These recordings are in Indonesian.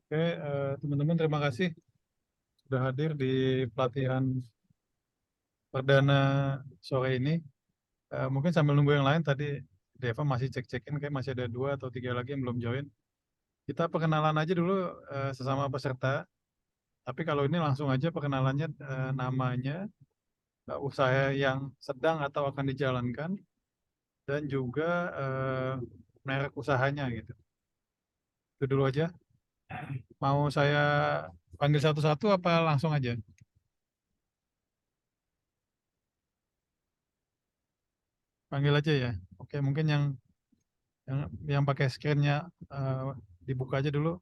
Oke, teman-teman terima kasih sudah hadir di pelatihan perdana sore ini. Mungkin sambil nunggu yang lain tadi Deva masih cek-cekin kayak masih ada 2 atau 3 lagi yang belum join. Kita perkenalan aja dulu sesama peserta. Tapi kalau ini langsung aja perkenalannya namanya, usaha yang sedang atau akan dijalankan dan juga merek usahanya gitu. Itu dulu aja. Mau saya panggil satu-satu apa langsung aja? Panggil aja ya. Oke, mungkin yang yang pakai screen-nya dibuka aja dulu.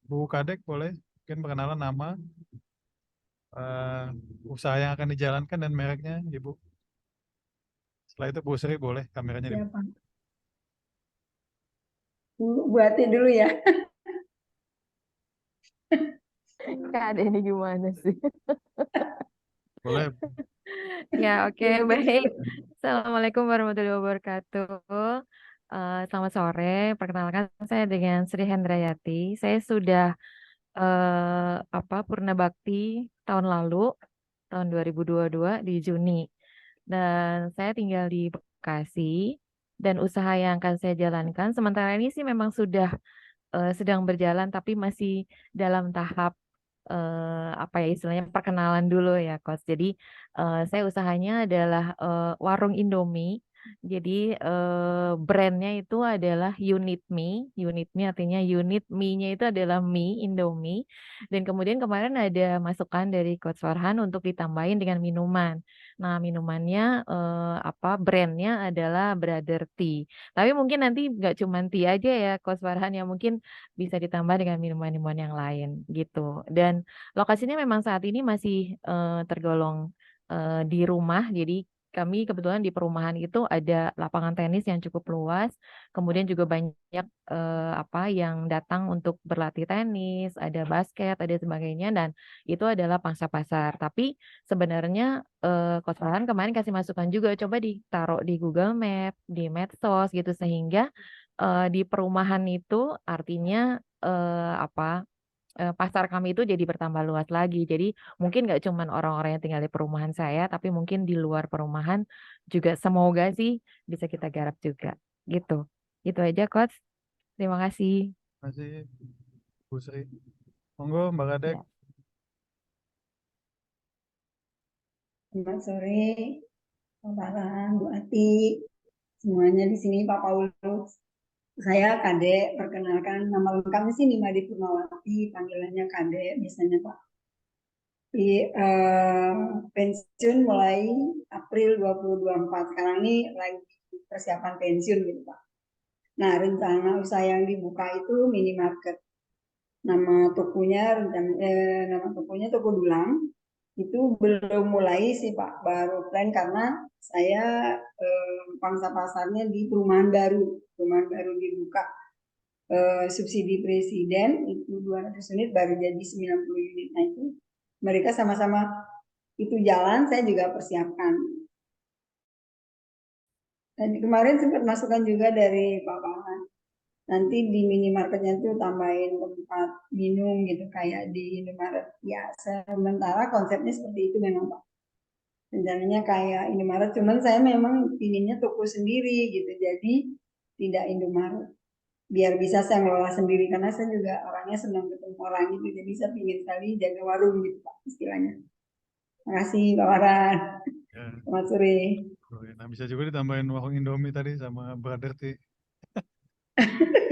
Bu Kadek boleh mungkin perkenalan nama, eh, usaha yang akan dijalankan dan mereknya, Ibu. Setelah itu Bu Sri boleh kameranya dibuka. Siapa? Bu Ati dulu ya. Kak ini gimana sih? Boleh. Ya, oke, baik. Assalamualaikum warahmatullahi wabarakatuh. Selamat sore. Perkenalkan saya dengan Sri Hendrayati. Saya sudah purna bakti tahun lalu, tahun 2022 di Juni. Dan saya tinggal di Bekasi. Dan usaha yang akan saya jalankan sementara ini sih memang sudah sedang berjalan, tapi masih dalam tahap istilahnya perkenalan dulu ya, Coach. Jadi saya usahanya adalah warung Indomie. Jadi brandnya itu adalah Unit Mie. Unit Mie artinya unit mie-nya itu adalah mie Indomie. Dan kemudian kemarin ada masukan dari Coach Farhan untuk ditambahin dengan minuman. Nah, minumannya brandnya adalah Brother Tea. Tapi mungkin nanti nggak cuma tea aja ya, Coach Farhan, ya mungkin bisa ditambah dengan minuman-minuman yang lain gitu. Dan lokasinya memang saat ini masih tergolong di rumah. Jadi kami kebetulan di perumahan itu ada lapangan tenis yang cukup luas. Kemudian juga banyak yang datang untuk berlatih tenis, ada basket, ada sebagainya, dan itu adalah pangsa pasar. Tapi sebenarnya Coach Farhan kemarin kasih masukan juga, coba ditaruh di Google Map, di medsos gitu, sehingga di perumahan itu artinya pasar kami itu jadi bertambah luas lagi. Jadi mungkin nggak cuma orang-orang yang tinggal di perumahan saya, tapi mungkin di luar perumahan juga semoga sih bisa kita garap juga. Gitu. Gitu aja, Coach. Terima kasih. Masih Bu Sri. Monggo Mbak Kadek. Ya. Selamat sore, Pak Farhan, Bu Ati, semuanya di sini, Pak Paulus. Saya Kade, perkenalkan nama lengkapnya sih Nimade Purnawati, panggilannya Kade biasanya Pak. Pensiun mulai April 2024. Sekarang ini lagi persiapan pensiun gitu Pak. Nah, rencana usaha yang dibuka itu minimarket. Nama tokonya Toko Dulang. Itu belum mulai sih Pak, baru plan karena saya pangsa pasarnya di perumahan baru dibuka, subsidi presiden itu 200 unit baru jadi 90 unit. Nah itu mereka sama-sama itu jalan, saya juga persiapkan. Dan kemarin sempat masukan juga dari Pak Paman, nanti di minimarketnya tuh tambahin tempat minum gitu kayak di Indomaret. Ya sementara konsepnya seperti itu memang Pak. Rencananya kayak Indomaret, cuman saya memang pinginnya toko sendiri gitu, jadi tidak Indomaret. Biar bisa saya ngelola sendiri, karena saya juga orangnya senang ketemu orang gitu, jadi saya pingin sekali jaga warung gitu Pak, istilahnya. Terima kasih Pak Waran. Ya, Selamat sore. nah bisa juga ditambahin warung Indomie tadi sama Brother Tea.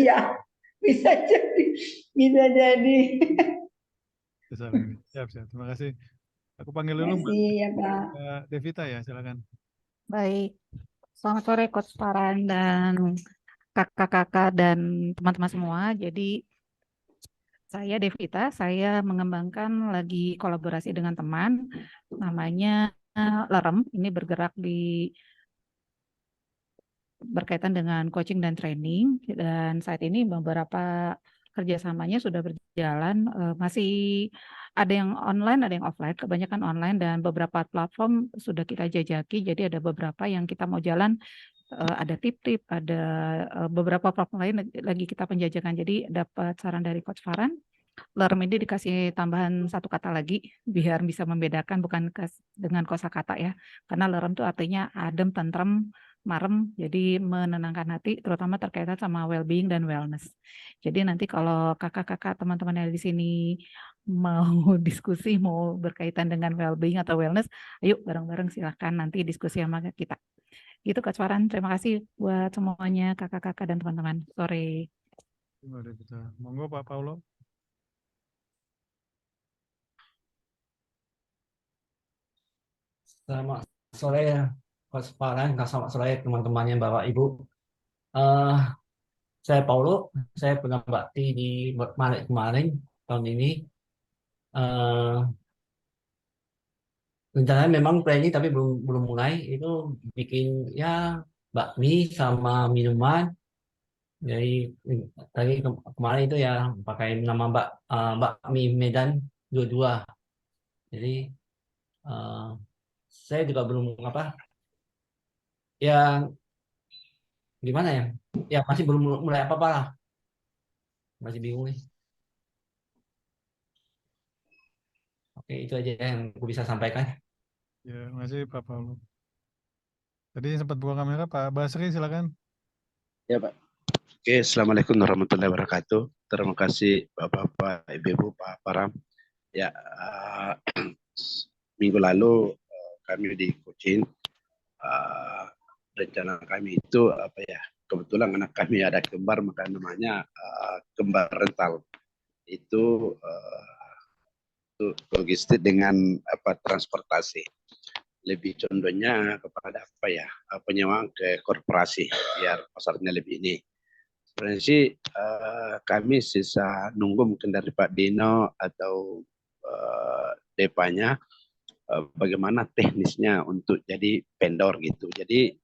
Ya, bisa jadi. Bisa jadi. Bisa ini. Siap, siap. Terima kasih. Aku panggil Terima dulu kasih ya Pak. Mbak Devita ya, silakan. Baik, selamat sore Coach Farhan dan kakak-kakak dan teman-teman semua. Jadi saya Devita, saya mengembangkan lagi kolaborasi dengan teman namanya Lerem. Ini bergerak di berkaitan dengan coaching dan training, dan saat ini beberapa kerjasamanya sudah berjalan, masih ada yang online, ada yang offline, kebanyakan online, dan beberapa platform sudah kita jajaki. Jadi ada beberapa yang kita mau jalan, ada tip-tip, ada beberapa platform lain lagi kita penjajakan. Jadi dapat saran dari Coach Farhan, lerem ini dikasih tambahan satu kata lagi biar bisa membedakan bukan dengan kosakata ya. Karena lerem itu artinya adem, tentrem, marem, jadi menenangkan hati, terutama terkaitan sama well-being dan wellness. Jadi nanti kalau kakak-kakak teman-teman yang di sini mau diskusi, mau berkaitan dengan well-being atau wellness, ayo bareng-bareng silakan nanti diskusi sama kita. Gitu Kak Suaran, terima kasih buat semuanya kakak-kakak dan teman-teman. Sore. Mari kita. Monggo Pak Paulo. Selamat sore Coach Farhan, selamat sore teman-temannya Bapak Ibu. Eh, saya Paulo, saya pernah bakti di Maret kemarin tahun ini. Eh, rencananya memang planning tapi belum belum mulai. Itu bikin ya bakmi sama minuman. Jadi tadi kemarin itu ya pakai nama bakmi Medan 22. Jadi eh, saya juga belum apa ya gimana ya? Ya masih belum mulai apa-apa lah. Masih bingung nih. Oke, itu aja yang aku bisa sampaikan. Ya, terima kasih Pak Paulo. Tadi sempat buka kamera Pak Basri, silakan. Ya Pak. Oke, Assalamualaikum warahmatullahi wabarakatuh. Terima kasih Bapak-Bapak, Ibu-Ibu, Pak Param. Ya, minggu lalu kami di Kucing, rencana kami itu apa ya? Kebetulan anak kami ada kembar, maka namanya kembar rental. Itu logistik dengan apa transportasi. Lebih condongnya kepada apa ya? Penyewaan ke korporasi biar pasarnya lebih ini. Sebenarnya sih kami sisa nunggu mungkin dari Pak Dino atau Depanya bagaimana teknisnya untuk jadi vendor gitu. Jadi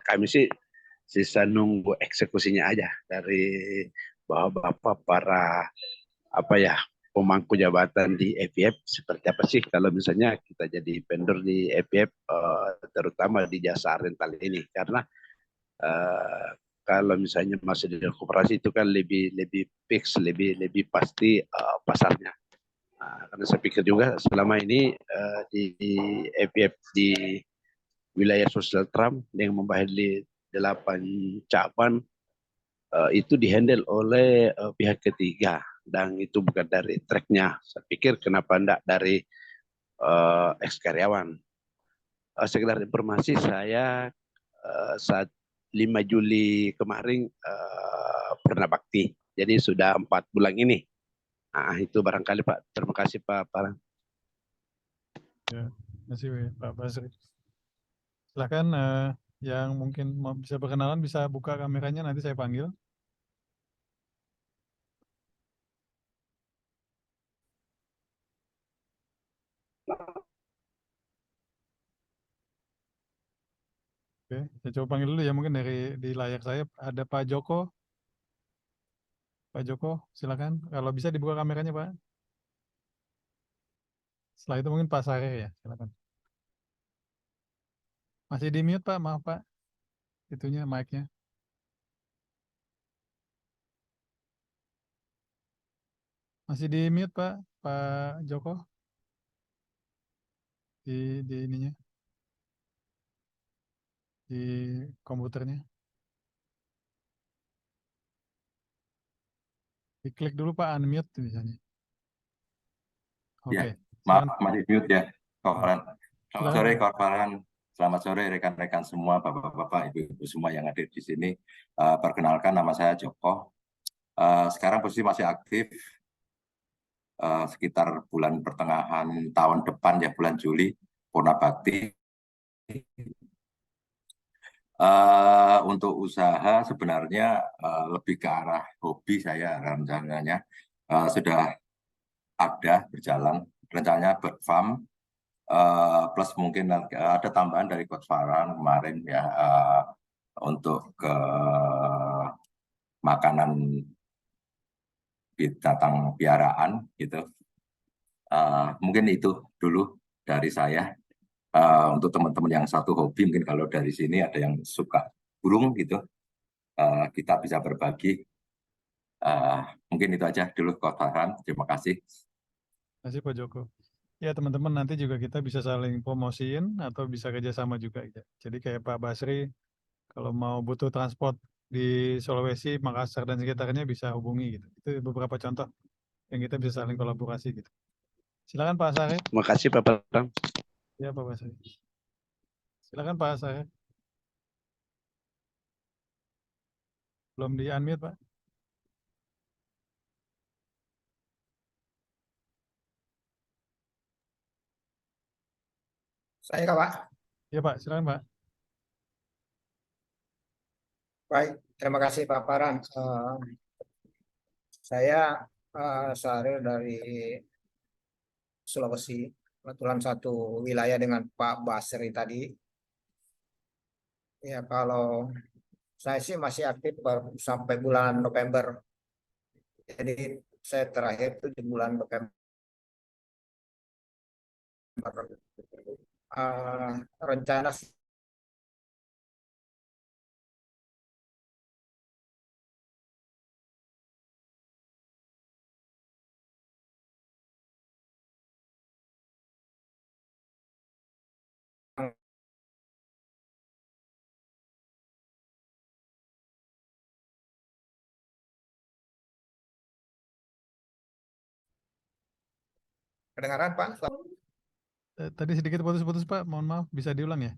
kami sih sisa nunggu eksekusinya aja dari bapak-bapak para apa ya pemangku jabatan di EPF seperti apa sih kalau misalnya kita jadi vendor di EPF terutama di jasa rental ini karena kalau misalnya masih di koperasi itu kan lebih fix, lebih pasti pasarnya. Karena saya pikir juga selama ini di EPF di wilayah sosial Trump yang membahagi 8 cabang itu dihandle oleh pihak ketiga dan itu bukan dari tracknya. Saya pikir kenapa enggak dari ex karyawan. Sekedar informasi saya saat 5 Juli kemarin pernah bakti. Jadi sudah 4 bulan ini. Nah, itu barangkali Pak. Terima kasih Pak Parang. Ya, terima kasih Pak Basri. Silakan yang mungkin bisa berkenalan bisa buka kameranya nanti saya panggil. Oke, saya coba panggil dulu ya mungkin dari di layar saya ada Pak Joko. Pak Joko, silakan. Kalau bisa dibuka kameranya Pak. Setelah itu mungkin Pak Sare ya, silakan. Masih di mute Pak, maaf Pak. Itunya mic-nya. Masih di mute Pak, Pak Joko. Di ininya. Di komputernya. Diklik dulu Pak, unmute misalnya. Oke. Ya, maaf masih mute ya, Korporan. Selamat sore, Silakan. Korporan. Selamat sore rekan-rekan semua, bapak-bapak, ibu-ibu semua yang hadir di sini. Perkenalkan, nama saya Joko. Sekarang posisi masih aktif. Sekitar bulan pertengahan tahun depan ya, bulan Juli, Purna Bakti. Untuk usaha sebenarnya lebih ke arah hobi saya rencananya. Sudah ada berjalan rencananya bird farm plus mungkin ada tambahan dari Coach Farhan kemarin ya untuk ke makanan binatang piaraan gitu. Mungkin itu dulu dari saya. Untuk teman-teman yang satu hobi mungkin kalau dari sini ada yang suka burung gitu, kita bisa berbagi. Mungkin itu aja dulu Coach Farhan. Terima kasih. Terima kasih Pak Joko. Ya teman-teman, nanti juga kita bisa saling promosiin atau bisa kerjasama juga ya. Jadi kayak Pak Basri, kalau mau butuh transport di Sulawesi, Makassar dan sekitarnya bisa hubungi gitu. Itu beberapa contoh yang kita bisa saling kolaborasi gitu. Silakan Pak Sarif. Terima kasih Pak Pram. Ya Pak Basri. Silakan Pak Sarif. Belum di unmute Pak. Saya Kak, Pak. Ya Pak, silakan Pak. Baik, terima kasih Pak Farhan. Saya Syahril dari Sulawesi, kebetulan satu wilayah dengan Pak Basri tadi. Ya kalau saya sih masih aktif baru sampai bulan November. Jadi saya terakhir itu di bulan November. Rencana kedengaran Pak? Tadi sedikit putus-putus Pak, mohon maaf, bisa diulang ya?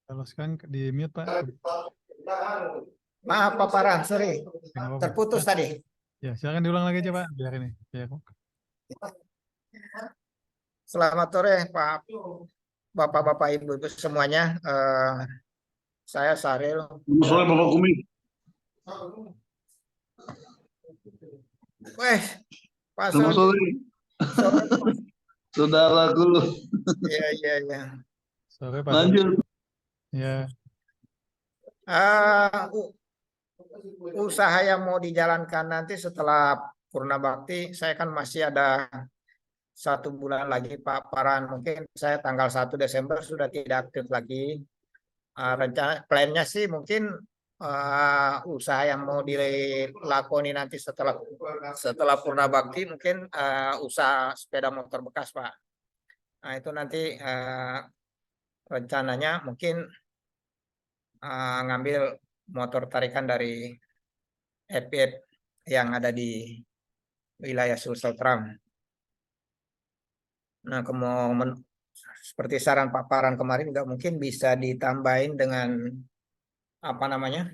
Kalau sekarang di mute Pak. Maaf Pak Farhan, sorry. Ya, nggak apa-apa. Terputus tadi. Ya, silakan diulang lagi aja Pak, biar ini. Ya, Selamat sore Pak, Bapak-bapak, Ibu-ibu semuanya. Saya Syahril. Sore Bapak Kumi. Pak Selamat sore. Saudaraku. Iya. sore Pak. Lanjut. Ya. Usaha yang mau dijalankan nanti setelah Purna Bakti, saya kan masih ada 1 bulan lagi Pak Farhan. Mungkin saya tanggal 1 Desember sudah tidak aktif lagi. Rencana plannya sih mungkin usaha yang mau dilakoni nanti setelah Purna Bakti mungkin usaha sepeda motor bekas Pak. Nah itu nanti rencananya mungkin ngambil motor tarikan dari FPF yang ada di wilayah Sulsel Tram. Nah, seperti saran Pak Farhan kemarin juga mungkin bisa ditambahin dengan apa namanya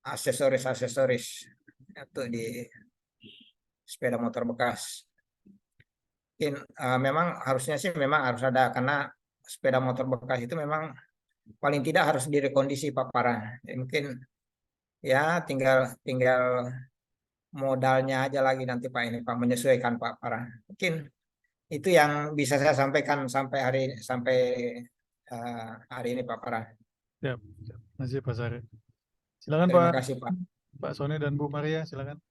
aksesoris untuk di sepeda motor bekas. Mungkin memang harusnya sih memang harus ada, karena sepeda motor bekas itu memang paling tidak harus direkondisi Pak Farhan. Mungkin ya tinggal modalnya aja lagi nanti Pak ini Pak, menyesuaikan Pak Farhan. Mungkin itu yang bisa saya sampaikan sampai hari ini Pak Farhan. Ya, terima kasih Pak Sari. Silakan Terima Pak. kasih Pak. Pak Sony dan Bu Maria, silakan.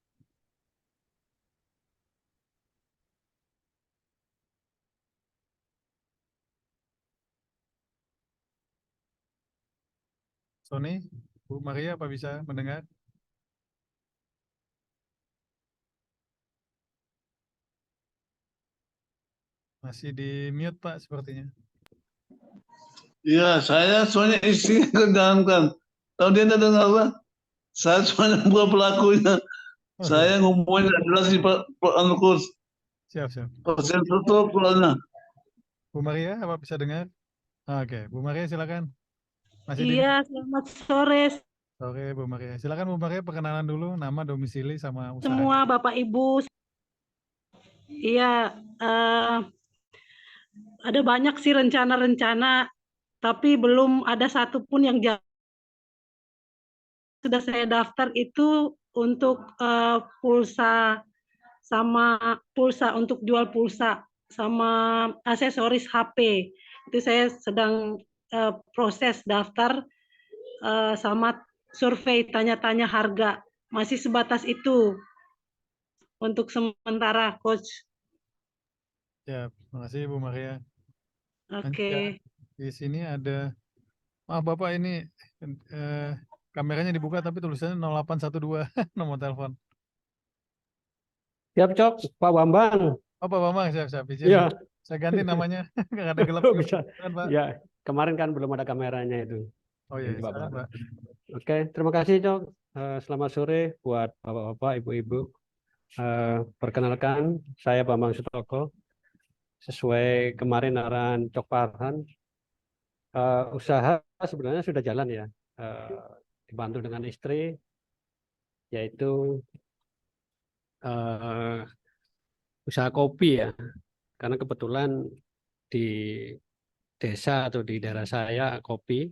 Sony, Bu Maria, apa bisa mendengar? Masih di mute Pak sepertinya. Ya, saya soalnya istri kedalamkan. Kalau dia tidak dengar apa, saya soalnya bukan pelakunya. Saya ngomongnya tidak jelas di kurs. Siap. Pasien tutup soalnya. Bu Maria, apa bisa dengar? Oke, Bu Maria silakan. Masih Iya, selamat sore Sore Bu Maria. Silakan Bu Maria, perkenalan dulu, nama, domisili, sama usaha. semua Bapak Ibu. Iya, ada banyak sih rencana-rencana, tapi belum ada satupun yang sudah saya daftar itu untuk pulsa untuk jual pulsa sama aksesoris HP. Itu saya sedang proses daftar sama survei tanya-tanya harga. masih sebatas itu untuk sementara, Coach. Ya, makasih Bu Maria. Lanjut Oke. ya. Di sini ada, maaf Bapak ini kameranya dibuka tapi tulisannya 0812 nomor telepon. Siap, Cok. Pak Bambang. Oh Pak Bambang, siap-siap. Izin Iya. saya ganti namanya. Nggak ada gelap. Bisa. Kan, Pak? Ya, kemarin kan belum ada kameranya itu. Oh iya, Ini Pak silakan, Bambang. Pak. Oke, terima kasih, Cok. Selamat sore buat Bapak-bapak, Ibu-ibu. Perkenalkan, saya Bambang Sutoko. Sesuai kemarin arahan Cok Farhan, usaha sebenarnya sudah jalan ya. Dibantu dengan istri, yaitu usaha kopi ya. Karena kebetulan di desa atau di daerah saya kopi,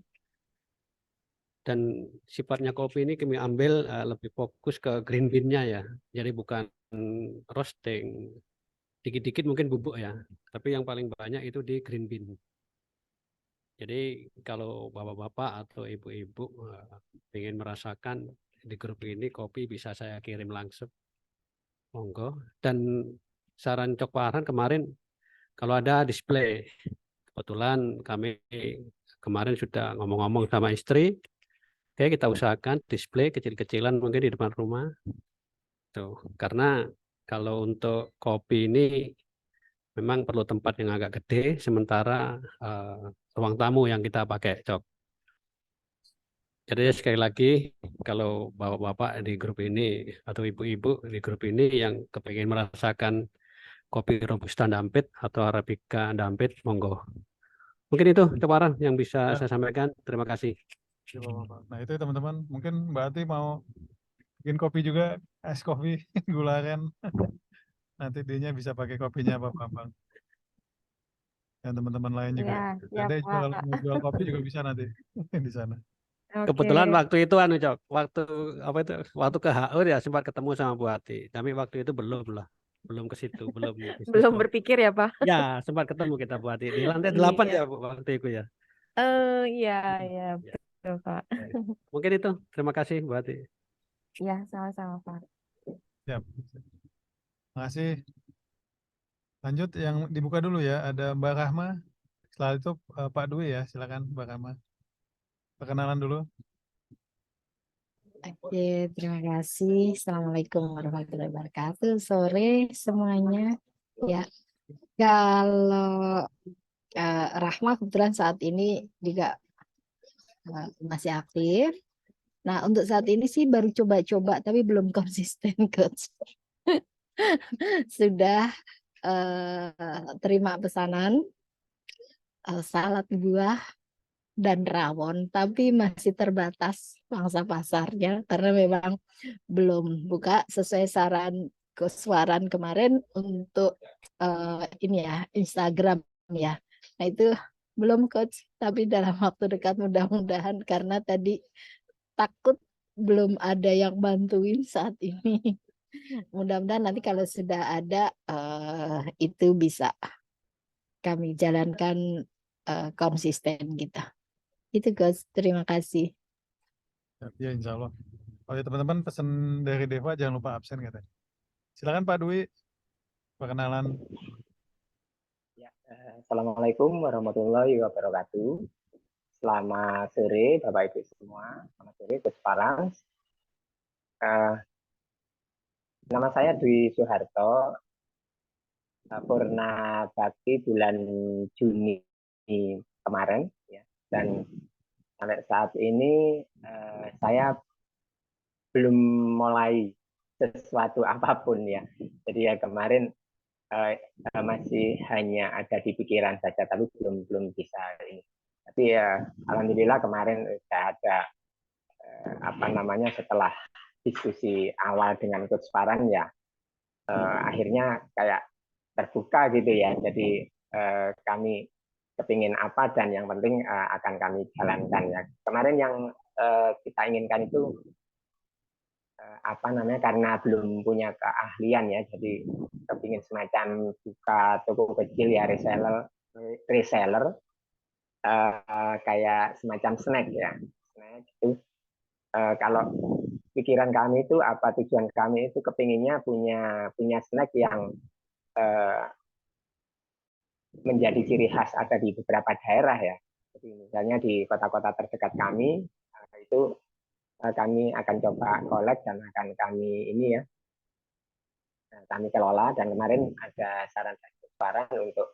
dan sifatnya kopi ini kami ambil lebih fokus ke green bean-nya ya. Jadi bukan roasting, dikit-dikit mungkin bubuk ya, tapi yang paling banyak itu di green bean. Jadi kalau bapak-bapak atau ibu-ibu ingin merasakan di grup ini kopi, bisa saya kirim langsung, monggo. Dan saran Cok Farhan kemarin kalau ada display, kebetulan kami kemarin sudah ngomong-ngomong sama istri, oke kita usahakan display kecil-kecilan mungkin di depan rumah. Tuh, karena kalau untuk kopi ini memang perlu tempat yang agak gede, sementara ruang tamu yang kita pakai, Cok. Jadi sekali lagi, kalau bapak-bapak di grup ini atau ibu-ibu di grup ini yang kepingin merasakan kopi Robusta Dampit atau Arabica Dampit, monggo. Mungkin itu Cok Farhan yang bisa saya sampaikan. Terima kasih. Ya, Bapak. Nah itu teman-teman, mungkin Mbak Ati mau bikin kopi juga, es kopi, gula aren. Nanti dia bisa pakai kopinya Pak Bambang. Dan teman-teman lain juga. Ya, Ada juga kalau Pak. mau jual kopi juga bisa nanti di sana. Kebetulan Oke. waktu itu Cok, waktu ke HU ya sempat ketemu sama Bu Ati, tapi waktu itu belum ke situ, belum bisnis Belum kopi. berpikir ya, Pak? Ya, sempat ketemu kita Bu Ati di lantai 8 Iya. ya Bu, waktu itu ya. Iya, betul, Pak. Mungkin itu. Terima kasih Bu Ati. Iya, sama-sama, Pak. Siap. Makasih. Lanjut yang dibuka dulu ya. Ada Mbak Rahma. Setelah itu Pak Dwi ya. Silakan Mbak Rahma. Perkenalan dulu. Oke, terima kasih. Assalamualaikum warahmatullahi wabarakatuh. Sore semuanya. Ya, kalau Rahma kebetulan saat ini juga masih aktif. Nah, untuk saat ini sih baru coba-coba, tapi belum konsisten, Coach. Sudah terima pesanan salad buah dan rawon, tapi masih terbatas pangsa pasarnya karena memang belum buka sesuai saran Kuswaran kemarin untuk ini ya Instagram ya. Nah itu belum Coach, tapi dalam waktu dekat mudah-mudahan karena tadi takut belum ada yang bantuin saat ini. Mudah-mudahan nanti kalau sudah ada itu bisa kami jalankan konsisten kita. Itu Gus, terima kasih. Ya, insya Allah. Oh ya teman-teman, pesan dari Deva jangan lupa absen katanya. Silakan Pak Dwi, perkenalan. Ya, Assalamualaikum warahmatullahi wabarakatuh. Selamat sore Bapak Ibu semua. Selamat sore Gus Farhan. Nama saya Dwi Soeharto. Purna bakti bulan Juni kemarin ya. Dan sampai saat ini saya belum mulai sesuatu apapun ya. Jadi ya kemarin masih hanya ada di pikiran saja, tapi belum bisa ini. Tapi ya alhamdulillah kemarin sudah ada setelah diskusi awal dengan Coach Farhan ya akhirnya kayak terbuka gitu ya. Jadi kami kepingin apa dan yang penting akan kami jalankan ya. Kemarin yang kita inginkan itu karena belum punya keahlian ya, jadi kepingin semacam buka toko kecil ya, reseller kayak semacam snack ya, snack itu kalau pikiran kami itu apa, tujuan kami itu kepinginnya punya snack yang menjadi ciri khas ada di beberapa daerah ya. Jadi misalnya di kota-kota terdekat kami itu kami akan coba kolek dan akan kami ini ya kami kelola, dan kemarin ada saran untuk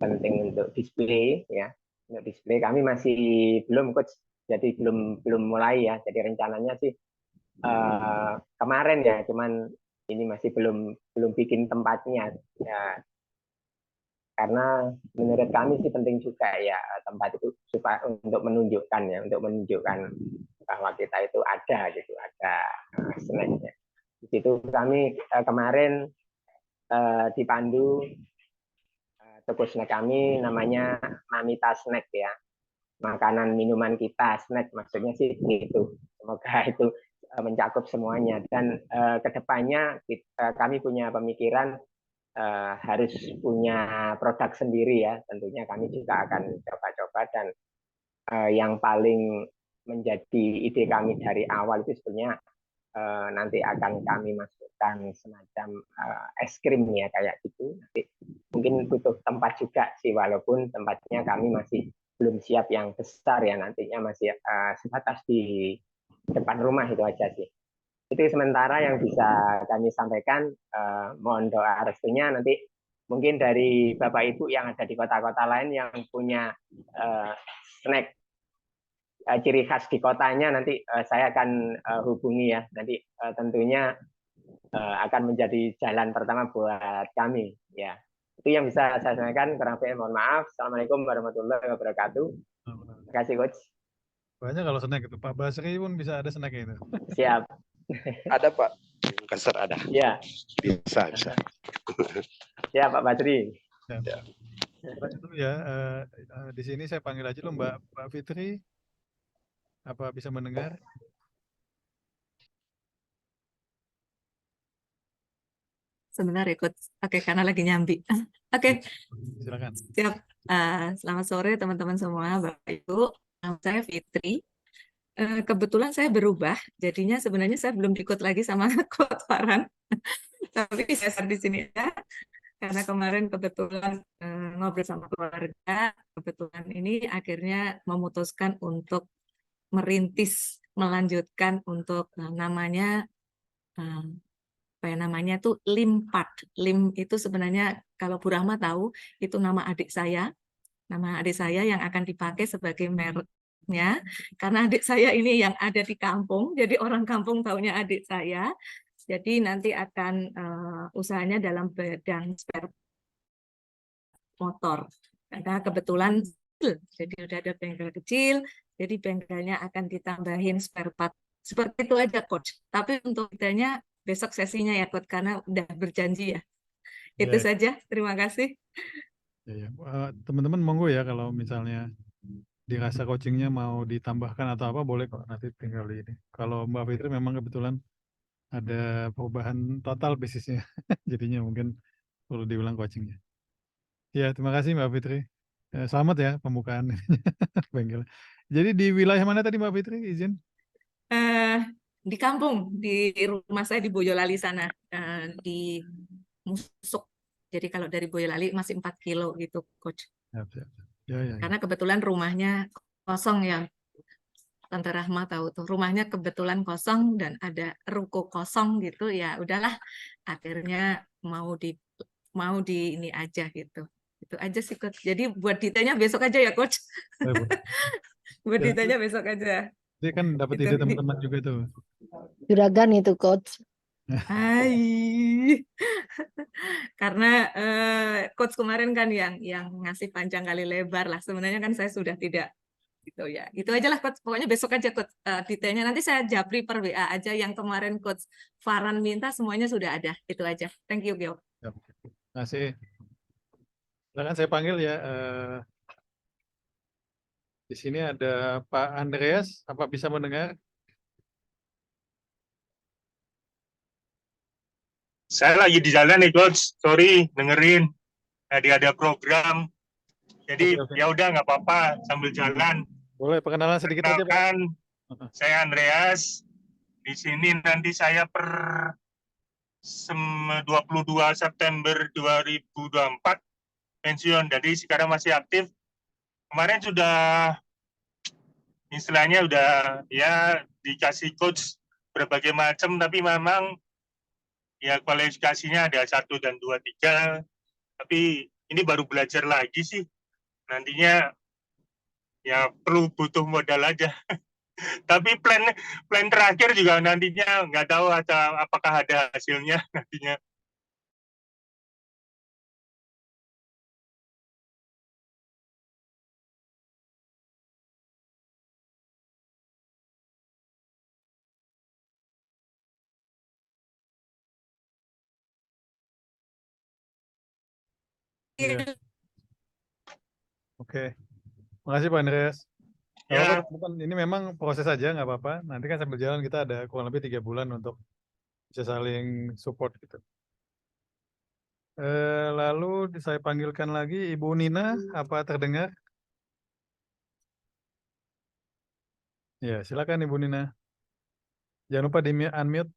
penting untuk display ya. Untuk display kami masih belum coach, jadi belum mulai ya. Jadi rencananya sih kemarin ya, cuman ini masih belum bikin tempatnya ya. Karena menurut kami sih penting juga ya tempat itu supaya untuk menunjukkan bahwa kita itu ada gitu, ada snacknya. Di situ kami kemarin dipandu toko snack kami namanya Mamita Snack ya. Makanan minuman kita, snack maksudnya sih gitu. Semoga itu mencakup semuanya, dan kedepannya kami punya pemikiran harus punya produk sendiri ya. Tentunya kami juga akan coba-coba, dan yang paling menjadi ide kami dari awal itu sebenarnya nanti akan kami masukkan semacam es krim ya kayak gitu. Nanti mungkin butuh tempat juga sih, walaupun tempatnya kami masih belum siap yang besar ya, nantinya masih sebatas di depan rumah itu aja sih. Itu sementara yang bisa kami sampaikan. Mohon doa restunya nanti mungkin dari Bapak Ibu yang ada di kota-kota lain yang punya snack ciri khas di kotanya, nanti saya akan hubungi ya. Nanti tentunya akan menjadi jalan pertama buat kami ya. Itu yang bisa saya sampaikan. Kurang lebih mohon maaf. Assalamualaikum warahmatullahi wabarakatuh. Terima kasih coach. Banyak kalau snack itu. Pak Basri pun bisa ada snack itu. Siap. Ada Pak, Kasar ada. Ya. Bisa. Ya Pak Basri. Ya. Itu ya, di sini saya panggil aja loh Mbak Fitri. Apa bisa mendengar? Sebentar ya Coach. Oke, karena lagi nyambi. Oke. Silakan. Siap. Selamat sore teman-teman semua, Bapak Ibu. Nama saya Fitri. Kebetulan saya berubah, jadinya sebenarnya saya belum ikut lagi sama Coach Farhan, tapi saya di sini ya, karena kemarin kebetulan ngobrol sama keluarga, kebetulan ini akhirnya memutuskan untuk merintis, melanjutkan untuk namanya namanya tuh Limpart. Lim itu sebenarnya kalau Bu Rahma tahu itu nama adik saya yang akan dipakai sebagai merek. Karena adik saya ini yang ada di kampung, jadi orang kampung taunya adik saya. Jadi nanti akan usahanya dalam bidang spare motor. Karena kebetulan jadi udah ada bengkel kecil, jadi bengkelnya akan ditambahin spare part. Seperti itu aja Coach. Tapi untuk detailnya besok sesinya ya Coach, karena udah berjanji ya. Itu saja. Terima kasih. Ya. Teman-teman monggo ya kalau misalnya dirasa coachingnya mau ditambahkan atau apa, boleh kok, nanti tinggal ini. Kalau Mbak Fitri memang kebetulan ada perubahan total bisnisnya, jadinya mungkin perlu diulang coachingnya. Ya, terima kasih Mbak Fitri. Selamat ya pembukaan bengkel. Jadi di wilayah mana tadi Mbak Fitri, izin? Di kampung, di rumah saya di Boyolali sana, di Musuk. Jadi kalau dari Boyolali masih 4 kilo gitu, Coach. Ya. Karena kebetulan rumahnya kosong ya, Tante Rahma tahu tuh, rumahnya kebetulan kosong dan ada ruko kosong gitu, ya udahlah, akhirnya mau di ini aja gitu. Itu aja sih Coach. Jadi buat detailnya besok aja ya Coach. Buat detailnya besok aja. Dia kan dapat ide teman-teman juga tuh. Juragan itu Coach. Hai. Karena Coach kemarin kan yang ngasih panjang kali lebar lah. Sebenarnya kan saya sudah tidak gitu ya. Itu aja lah Coach. Pokoknya besok aja Coach detailnya. Nanti saya japri per WA aja yang kemarin Coach Farhan minta, semuanya sudah ada. Itu aja. Thank you Gio. Terima kasih. Silakan saya panggil ya. Di sini ada Pak Andreas. Apa bisa mendengar? Saya lagi di jalan nih Coach, sorry dengerin. Tadi ada program, jadi ya udah nggak apa-apa sambil jalan. Boleh perkenalan sedikit aja Pak. Saya Andreas, Di sini nanti saya per 22 September 2024 pensiun. Jadi sekarang masih aktif. Kemarin sudah istilahnya udah ya dikasih coach berbagai macam, tapi memang ya kualifikasinya ada 1 dan 2, 3. Tapi ini baru belajar lagi sih. Nantinya ya perlu butuh modal aja. Tapi plan terakhir juga nantinya nggak tahu apakah ada hasilnya nantinya. Iya. Oke. Makasih Pak Andreas. Nggak Ya. apa-apa, teman-teman. Ini memang proses aja, nggak apa-apa. Nanti kan sambil jalan kita ada kurang lebih 3 bulan untuk bisa saling support gitu. Lalu saya panggilkan lagi Ibu Nina, apa terdengar? Ya, silakan Ibu Nina. Jangan lupa di unmute.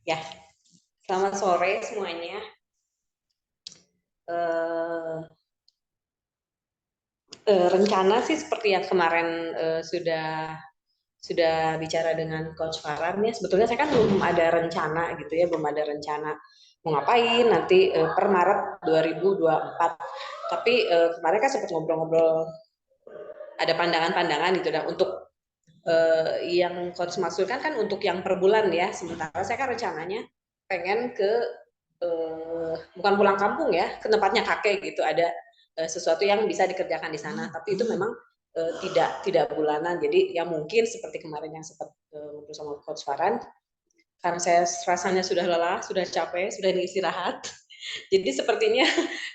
Ya, selamat sore semuanya. Rencana sih seperti yang kemarin sudah bicara dengan Coach Farhan ya. Sebetulnya saya kan belum ada rencana gitu ya, belum ada rencana mau ngapain nanti per Maret 2024. Tapi kemarin kan sempat ngobrol-ngobrol, ada pandangan-pandangan gitu. Dan untuk yang Coach maksudkan kan untuk yang per bulan ya. Sementara saya kan rencananya pengen ke bukan pulang kampung ya, ke tempatnya kakek gitu. Ada sesuatu yang bisa dikerjakan di sana, tapi itu memang tidak bulanan. Jadi ya mungkin seperti kemarin yang sempat ngobrol sama Coach Farhan, karena saya rasanya sudah lelah, sudah capek, sudah istirahat. Jadi sepertinya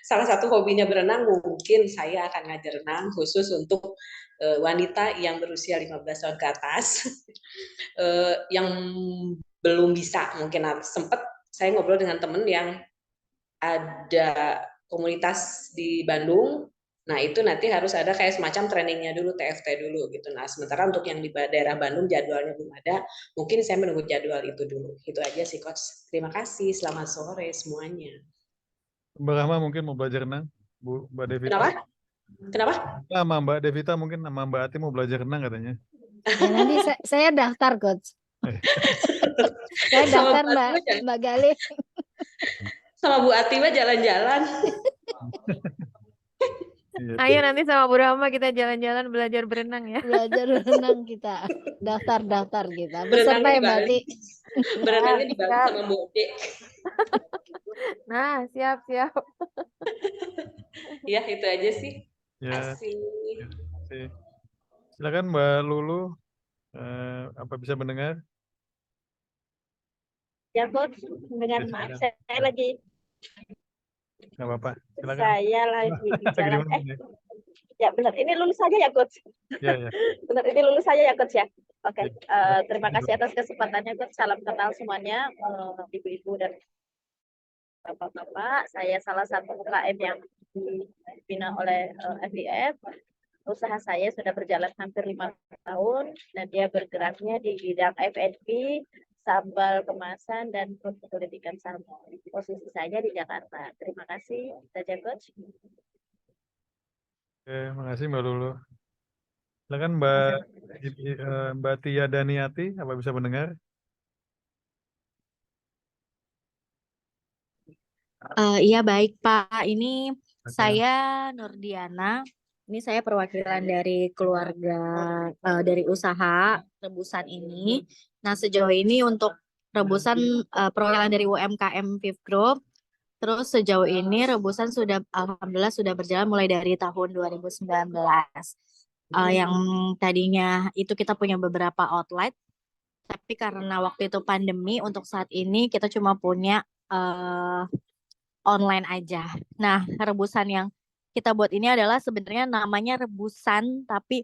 salah satu hobinya berenang, mungkin saya akan ngajar renang khusus untuk wanita yang berusia 15 tahun ke atas, yang belum bisa. Mungkin sempat saya ngobrol dengan teman yang ada komunitas di Bandung. Nah itu nanti harus ada kayak semacam trainingnya dulu, TFT dulu gitu. Nah sementara untuk yang di daerah Bandung jadwalnya belum ada, mungkin saya menunggu jadwal itu dulu. Itu aja sih Coach. Terima kasih, selamat sore semuanya. Mbak Rahma mungkin mau belajar renang, Mbak Devita. Kenapa? Kenapa? Sama Mbak Devita mungkin sama Mbak Ati mau belajar renang katanya. Ya, nanti saya daftar Coach. Saya daftar Mbak Galih. Sama Bu Atiwa jalan-jalan. Ayo nanti sama Bu Rahma kita jalan-jalan belajar berenang ya. Belajar berenang kita. Daftar kita. Beserta ya Mbak Ati. Berenangnya di Bali sama Bu Ode. Nah, siap. Ya, itu aja sih. Ya. Asik. Silakan Mbak Lulu, apa bisa mendengar? Ya Coach, mendengar. Maaf saya lagi. Nggak apa-apa. Silakan. Saya lagi di jalan. Ya benar. Ini lulus saja ya Coach. Ya. Benar, ini lulus saja ya Coach ya. Oke. Terima kasih atas kesempatannya Coach. Salam kenal semuanya, ibu-ibu dan bapak-bapak. Saya salah satu UKM yang dibina oleh FDF. Usaha saya sudah berjalan hampir 5 tahun dan dia bergeraknya di bidang F&B, sambal kemasan dan pendidikan salmon. Posisi saya di Jakarta. Terima kasih. Saja Coach. Oke, makasih Mbak Lulu. Silakan Mbak Tia Daniati, apa bisa mendengar? Iya baik Pak, ini saya Nurdiana. Ini saya perwakilan dari keluarga dari usaha rebusan ini. Nah sejauh ini untuk rebusan perwakilan dari UMKM Viv Group. Terus sejauh ini rebusan sudah alhamdulillah sudah berjalan mulai dari tahun 2019. Yang tadinya itu kita punya beberapa outlet, tapi karena waktu itu pandemi untuk saat ini kita cuma punya online aja. Nah rebusan yang kita buat ini adalah sebenarnya namanya rebusan, tapi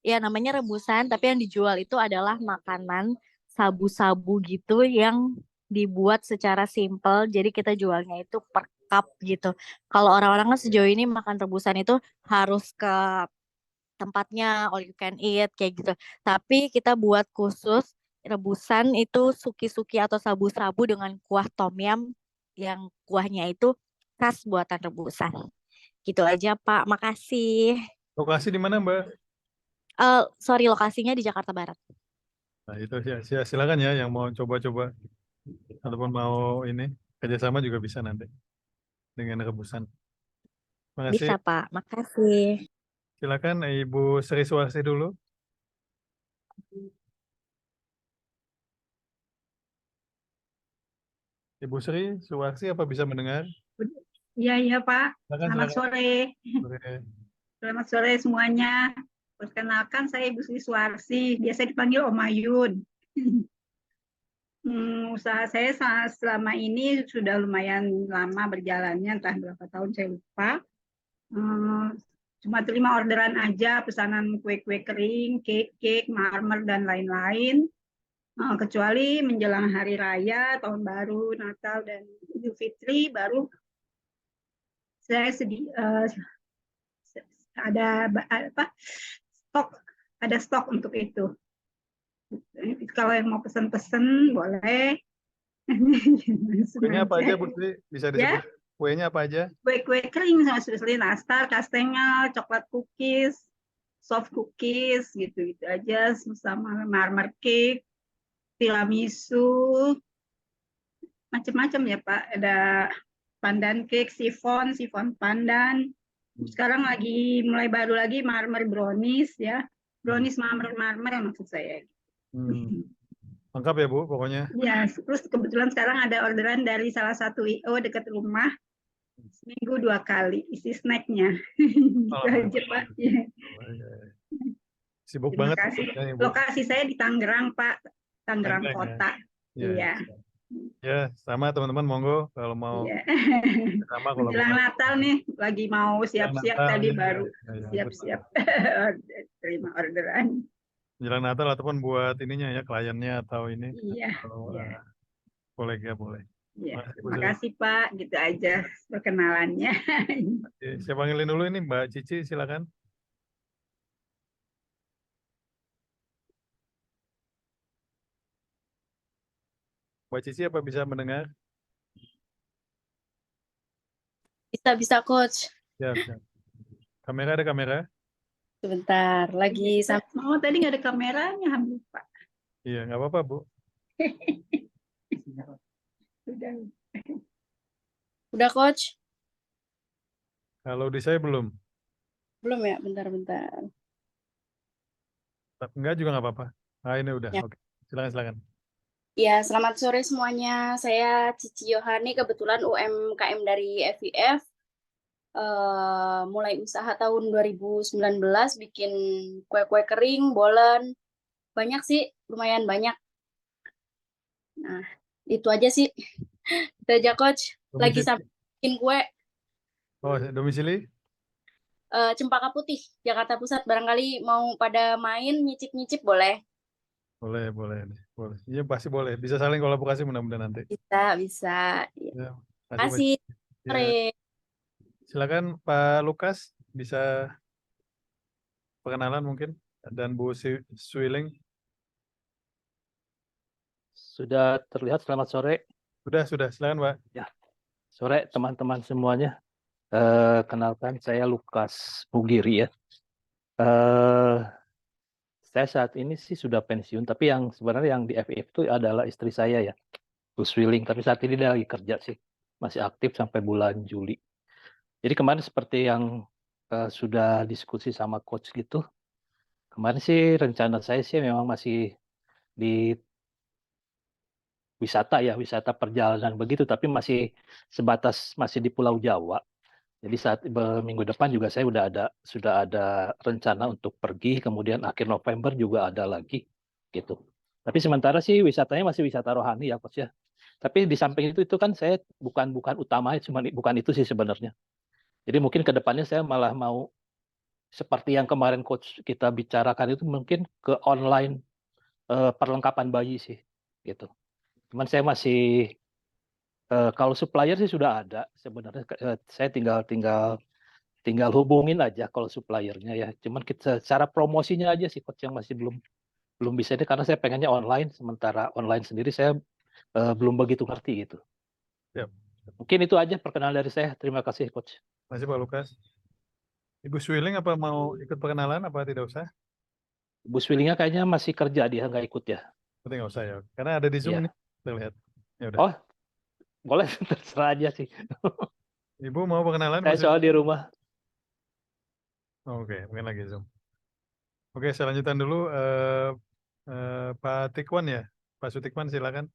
namanya rebusan, tapi yang dijual itu adalah makanan sabu-sabu gitu yang dibuat secara simple. Jadi kita jualnya itu per cup gitu. Kalau orang-orang kan sejauh ini makan rebusan itu harus ke tempatnya all you can eat kayak gitu. Tapi kita buat khusus rebusan itu suki-suki atau sabu-sabu dengan kuah tom yum yang kuahnya itu khas buatan rebusan. Gitu aja Pak, makasih. Lokasi di mana, Mbak? Sorry, lokasinya di Jakarta Barat. Nah, itu silakan ya yang mau coba-coba ataupun mau ini kerjasama juga bisa nanti dengan rebusan. Terima kasih. Bisa Pak, makasih. Silakan Ibu Sri Suwarsi dulu. Ibu Sri Suwarsi apa bisa mendengar? Iya Pak. Silakan, Selamat silakan. sore. Oke. Selamat sore semuanya. Perkenalkan saya Ibu Sri Suwarsi, biasa dipanggil Om Ayun. Usaha saya selama ini sudah lumayan lama berjalannya, entah berapa tahun saya lupa. Cuma terima orderan aja, pesanan kue-kue kering, cake, marmer, dan lain-lain. Kecuali menjelang hari raya, tahun baru, Natal, dan Idul Fitri, baru saya ada stok untuk itu. Kalau yang mau pesen-pesen boleh. Kuenya apa aja, Bu Sri? Bisa disebut kuenya apa aja? Kue-kue kering seperti nastar, kastengel, coklat cookies, soft cookies, gitu-gitu aja, sama marmer cake, tiramisu, macam-macam ya Pak. Ada pandan cake, sifon pandan. Sekarang lagi mulai baru lagi marmer brownies ya, brownies marmer maksud saya. Lengkap ya Bu, pokoknya. Ya, terus kebetulan sekarang ada orderan dari salah satu IO dekat rumah, seminggu 2 kali isi snacknya. Gitu aja Pak. Sibuk Terima banget. kasih. Ya, Ibu. Lokasi saya di Tangerang Pak, Tangerang Tangerang, Kota. Ya. Iya. Ya, sama teman-teman monggo kalau mau Iya. sama Menjelang kolaborasi. Natal nih, lagi mau siap-siap Natal, tadi ya, baru ya, siap-siap terima orderan. Menjelang Natal ataupun buat ininya ya kliennya atau ini Iya. atau Iya. kolega boleh. Iya. Makasih, Bu Terima Sri. kasih Pak, gitu aja perkenalannya. Oke, saya panggilin dulu ini Mbak Cici, silakan. Mbak Cici apa bisa mendengar? Bisa Coach. Siap, siap. Kamera ada kamera? Sebentar, lagi Oh, tadi nggak ada kameranya, Hamid, Pak. Iya, nggak apa-apa, Bu. Udah Coach? Kalau di saya belum. Belum ya, bentar. Enggak juga nggak apa-apa. Nah, ini udah. Ya. Oke. Silakan. Ya, selamat sore semuanya. Saya Cici Yohani, kebetulan UMKM dari FIF. Mulai usaha tahun 2019, bikin kue-kue kering, bolen. Banyak sih, lumayan banyak. Nah, itu aja sih. Itu aja Coach. Lagi sampai bikin kue. Oh, domisili? Cempaka Putih, Jakarta Pusat. Barangkali mau pada main, nyicip-nyicip boleh. Boleh. Iya, pasti boleh. Bisa saling kolaborasi mudah-mudahan nanti. Bisa. Ya, Terima kasih. Ya. Silakan Pak Lukas, bisa perkenalan mungkin, dan Bu Swiling. Sudah terlihat, selamat sore. Sudah, silakan Pak. Ya, sore teman-teman semuanya. Kenalkan, saya Lukas Mugiri ya. Saya saat ini sih sudah pensiun, tapi yang sebenarnya yang di FIF itu adalah istri saya ya, Bu Swiling. Tapi saat ini dia lagi kerja sih, masih aktif sampai bulan Juli. Jadi kemarin seperti yang sudah diskusi sama coach gitu, kemarin sih rencana saya sih memang masih di wisata perjalanan begitu, tapi masih sebatas masih di Pulau Jawa. Jadi saat minggu depan juga saya sudah ada rencana untuk pergi, kemudian akhir November juga ada lagi gitu. Tapi sementara sih wisatanya masih wisata rohani ya coach ya. Tapi di samping itu kan saya bukan utamanya, cuma bukan itu sih sebenarnya. Jadi mungkin ke depannya saya malah mau seperti yang kemarin coach kita bicarakan itu mungkin ke online perlengkapan bayi sih gitu. Cuman saya masih kalau supplier sih sudah ada sebenarnya, saya tinggal tinggal hubungin aja kalau suppliernya ya. Cuman kita secara promosinya aja sih coach yang masih belum bisa ini karena saya pengennya online, sementara online sendiri saya belum begitu ngerti gitu. Siap. Mungkin itu aja perkenalan dari saya. Terima kasih coach. Terima kasih Pak Lukas. Ibu Swiling apa mau ikut perkenalan apa tidak usah? Bu Swillingnya kayaknya masih kerja, dia nggak ikut ya. Berarti nggak usah ya, karena ada di Zoom Iya. nih, kita lihat. Ya udah. Oh, boleh terserah aja sih. Ibu mau perkenalan? Saya soal di rumah. Oke, mungkin lagi Zoom. Oke, saya lanjutkan dulu. Pak Tikwan ya, Pak Sutikwan silakan.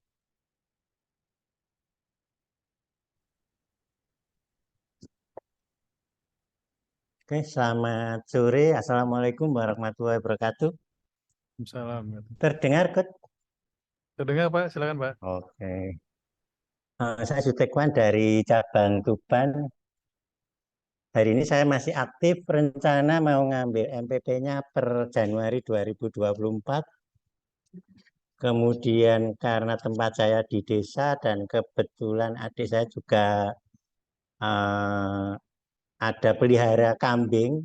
Oke, selamat sore. Assalamualaikum warahmatullahi wabarakatuh. Salam. Terdengar, Coach? Terdengar Pak, silakan Pak. Oke. Saya Sutikwan dari cabang Tuban. Hari ini saya masih aktif, rencana mau ngambil MPP-nya per Januari 2024. Kemudian karena tempat saya di desa dan kebetulan adik saya juga ada pelihara kambing,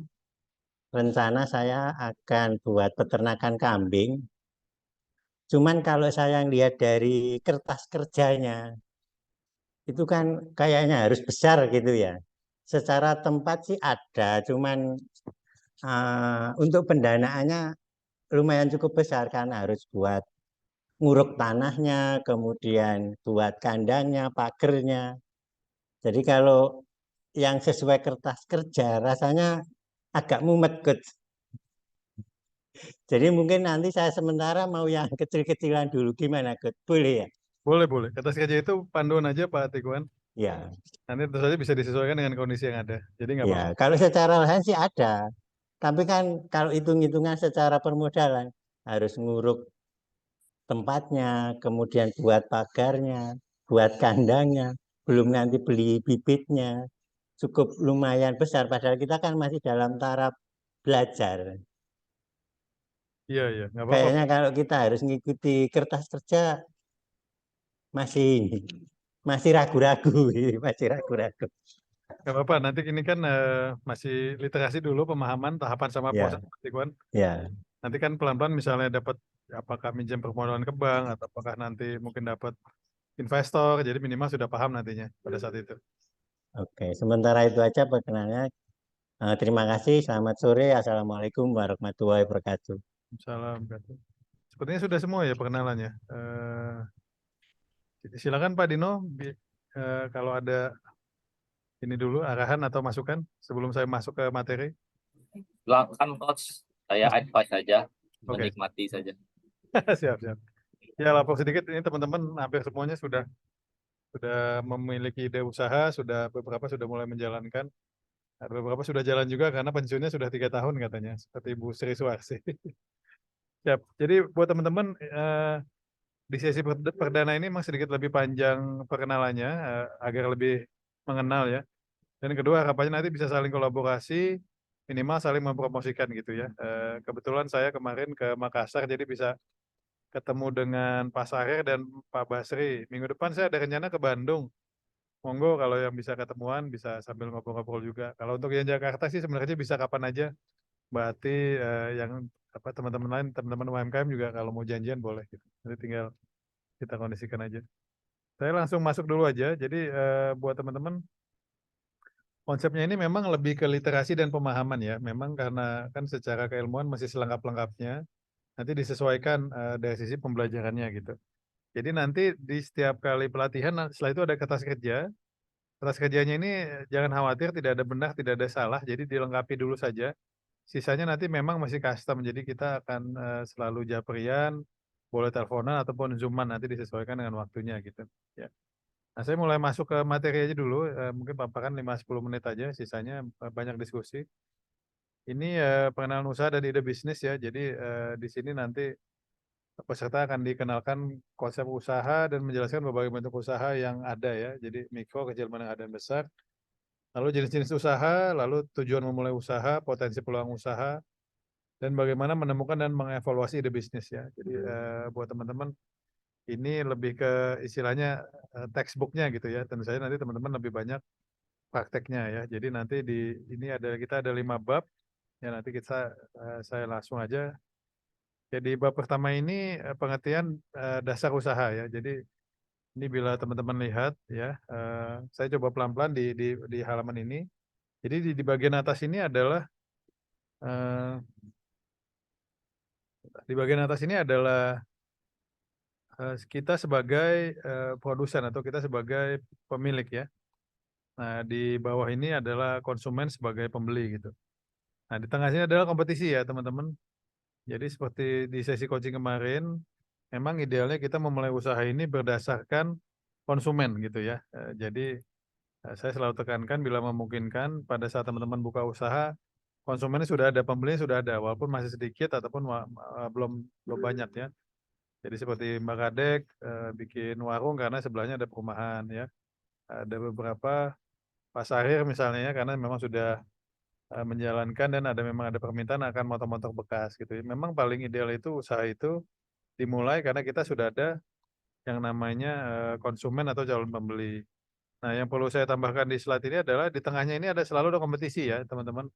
rencana saya akan buat peternakan kambing. Cuman kalau saya lihat dari kertas kerjanya, itu kan kayaknya harus besar gitu ya. Secara tempat sih ada, cuman untuk pendanaannya lumayan cukup besar karena harus buat nguruk tanahnya, kemudian buat kandangnya, pagernya. Jadi kalau yang sesuai kertas kerja rasanya agak mumet, Coach. Jadi mungkin nanti saya sementara mau yang kecil-kecilan dulu. Gimana, Coach? Boleh ya? Boleh, boleh. Kertas kerja itu panduan aja Pak Tikwan. Ya. Nanti tentu saja bisa disesuaikan dengan kondisi yang ada. Jadi nggak Ya, apa-apa. kalau secara lahan sih ada. Tapi kan kalau hitung-hitungan secara permodalan harus nguruk tempatnya, kemudian buat pagarnya, buat kandangnya, belum nanti beli bibitnya. Cukup lumayan besar, padahal kita kan masih dalam taraf belajar. Iya, iya, nggak apa-apa. Kayaknya kalau kita harus ngikuti kertas kerja masih ragu-ragu, masih ragu-ragu. Nggak apa-apa, nanti ini kan masih literasi dulu, pemahaman, tahapan sama Ya, proses Pak Tikwan. ya. Nanti kan pelan-pelan misalnya dapat apakah minjem permodalan ke bank atau apakah nanti mungkin dapat investor, jadi minimal sudah paham nantinya pada saat itu. Oke, sementara itu aja perkenalannya. Terima kasih, selamat sore. Assalamualaikum warahmatullahi wabarakatuh. Salam. Sepertinya sudah semua ya perkenalannya. Silakan Pak Dino, kalau ada ini dulu arahan atau masukan sebelum saya masuk ke materi. Silakan coach, saya advice saja, Oke. menikmati saja. Siap, siap. Ya lapor sedikit, ini teman-teman hampir semuanya sudah memiliki ide usaha, beberapa sudah mulai menjalankan. Ada beberapa sudah jalan juga karena pensiunnya sudah 3 tahun katanya, seperti Bu Sri Suwarsi. Siap. Jadi buat teman-teman di sesi perdana ini memang sedikit lebih panjang perkenalannya agar lebih mengenal ya. Dan kedua harapannya nanti bisa saling kolaborasi, minimal saling mempromosikan gitu ya. Kebetulan saya kemarin ke Makassar jadi bisa ketemu dengan Pak Saher dan Pak Basri. Minggu depan saya ada rencana ke Bandung. Monggo kalau yang bisa ketemuan bisa sambil ngobrol-ngobrol juga. Kalau untuk yang Jakarta sih sebenarnya bisa kapan aja. Mbak Ati, yang teman-teman lain, teman-teman UMKM juga kalau mau janjian boleh gitu. Jadi tinggal kita kondisikan aja. Saya langsung masuk dulu aja. Jadi buat teman-teman, konsepnya ini memang lebih ke literasi dan pemahaman ya. Memang karena kan secara keilmuan masih selengkap-lengkapnya. Nanti disesuaikan dari sisi pembelajarannya gitu. Jadi nanti di setiap kali pelatihan, setelah itu ada kertas kerja. Kertas kerjanya ini jangan khawatir, tidak ada benar, tidak ada salah. Jadi dilengkapi dulu saja. Sisanya nanti memang masih custom. Jadi kita akan selalu japrian, boleh teleponan ataupun zooman nanti disesuaikan dengan waktunya gitu. Ya. Nah, saya mulai masuk ke materi aja dulu. Mungkin paparan 5-10 menit aja. Sisanya banyak diskusi. Ini pengenalan usaha dan ide bisnis ya. Jadi di sini nanti peserta akan dikenalkan konsep usaha dan menjelaskan berbagai bentuk usaha yang ada ya. Jadi mikro, kecil, menengah, dan besar. Lalu jenis-jenis usaha, lalu tujuan memulai usaha, potensi peluang usaha, dan bagaimana menemukan dan mengevaluasi ide bisnis ya. Jadi buat teman-teman ini lebih ke istilahnya textbooknya gitu ya. Tentu saja nanti teman-teman lebih banyak prakteknya ya. Jadi nanti di ini kita ada 5 bab ya, nanti saya langsung aja. Jadi bab pertama ini pengertian dasar usaha ya. Jadi ini bila teman-teman lihat ya, saya coba pelan-pelan di halaman ini. Jadi di bagian atas ini adalah di bagian atas ini adalah kita sebagai produsen atau kita sebagai pemilik ya. Nah, di bawah ini adalah konsumen sebagai pembeli gitu. Nah, di tengah sini adalah kompetisi ya, teman-teman. Jadi seperti di sesi coaching kemarin, memang idealnya kita memulai usaha ini berdasarkan konsumen gitu ya. Jadi saya selalu tekankan bila memungkinkan pada saat teman-teman buka usaha, konsumennya sudah ada, pembelinya sudah ada, walaupun masih sedikit ataupun belum banyak ya. Jadi seperti Mbak Kadek bikin warung karena sebelahnya ada perumahan ya. Ada beberapa pasarir misalnya ya, karena memang sudah menjalankan dan memang ada permintaan akan motor-motor bekas gitu. Memang paling ideal itu usaha itu dimulai karena kita sudah ada yang namanya konsumen atau calon pembeli. Nah, yang perlu saya tambahkan di slide ini adalah di tengahnya ini selalu ada kompetisi ya, teman-teman.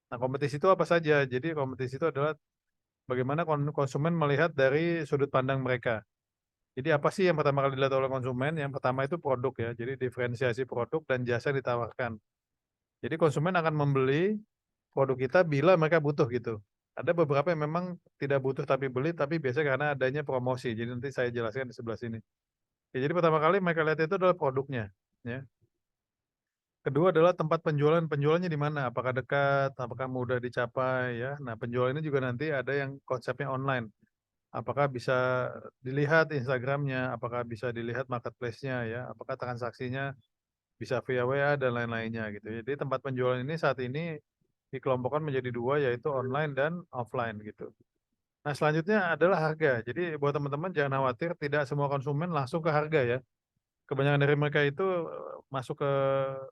Nah, kompetisi itu apa saja? Jadi kompetisi itu adalah bagaimana konsumen melihat dari sudut pandang mereka. Jadi apa sih yang pertama kali dilihat oleh konsumen? Yang pertama itu produk ya. Jadi diferensiasi produk dan jasa yang ditawarkan. Jadi konsumen akan membeli produk kita bila mereka butuh gitu. Ada beberapa yang memang tidak butuh tapi beli, tapi biasanya karena adanya promosi. Jadi nanti saya jelaskan di sebelah sini. Ya, jadi pertama kali mereka lihat itu adalah produknya. Ya. Kedua adalah tempat penjualan. Penjualannya di mana? Apakah dekat? Apakah mudah dicapai? Ya. Nah, penjualan ini juga nanti ada yang konsepnya online. Apakah bisa dilihat Instagramnya, apakah bisa dilihat marketplace-nya ya, apakah transaksinya bisa via WA dan lain-lainnya gitu. Jadi tempat penjualan ini saat ini dikelompokkan menjadi 2 yaitu online dan offline gitu. Nah, selanjutnya adalah harga. Jadi buat teman-teman jangan khawatir, tidak semua konsumen langsung ke harga ya. Kebanyakan dari mereka itu masuk ke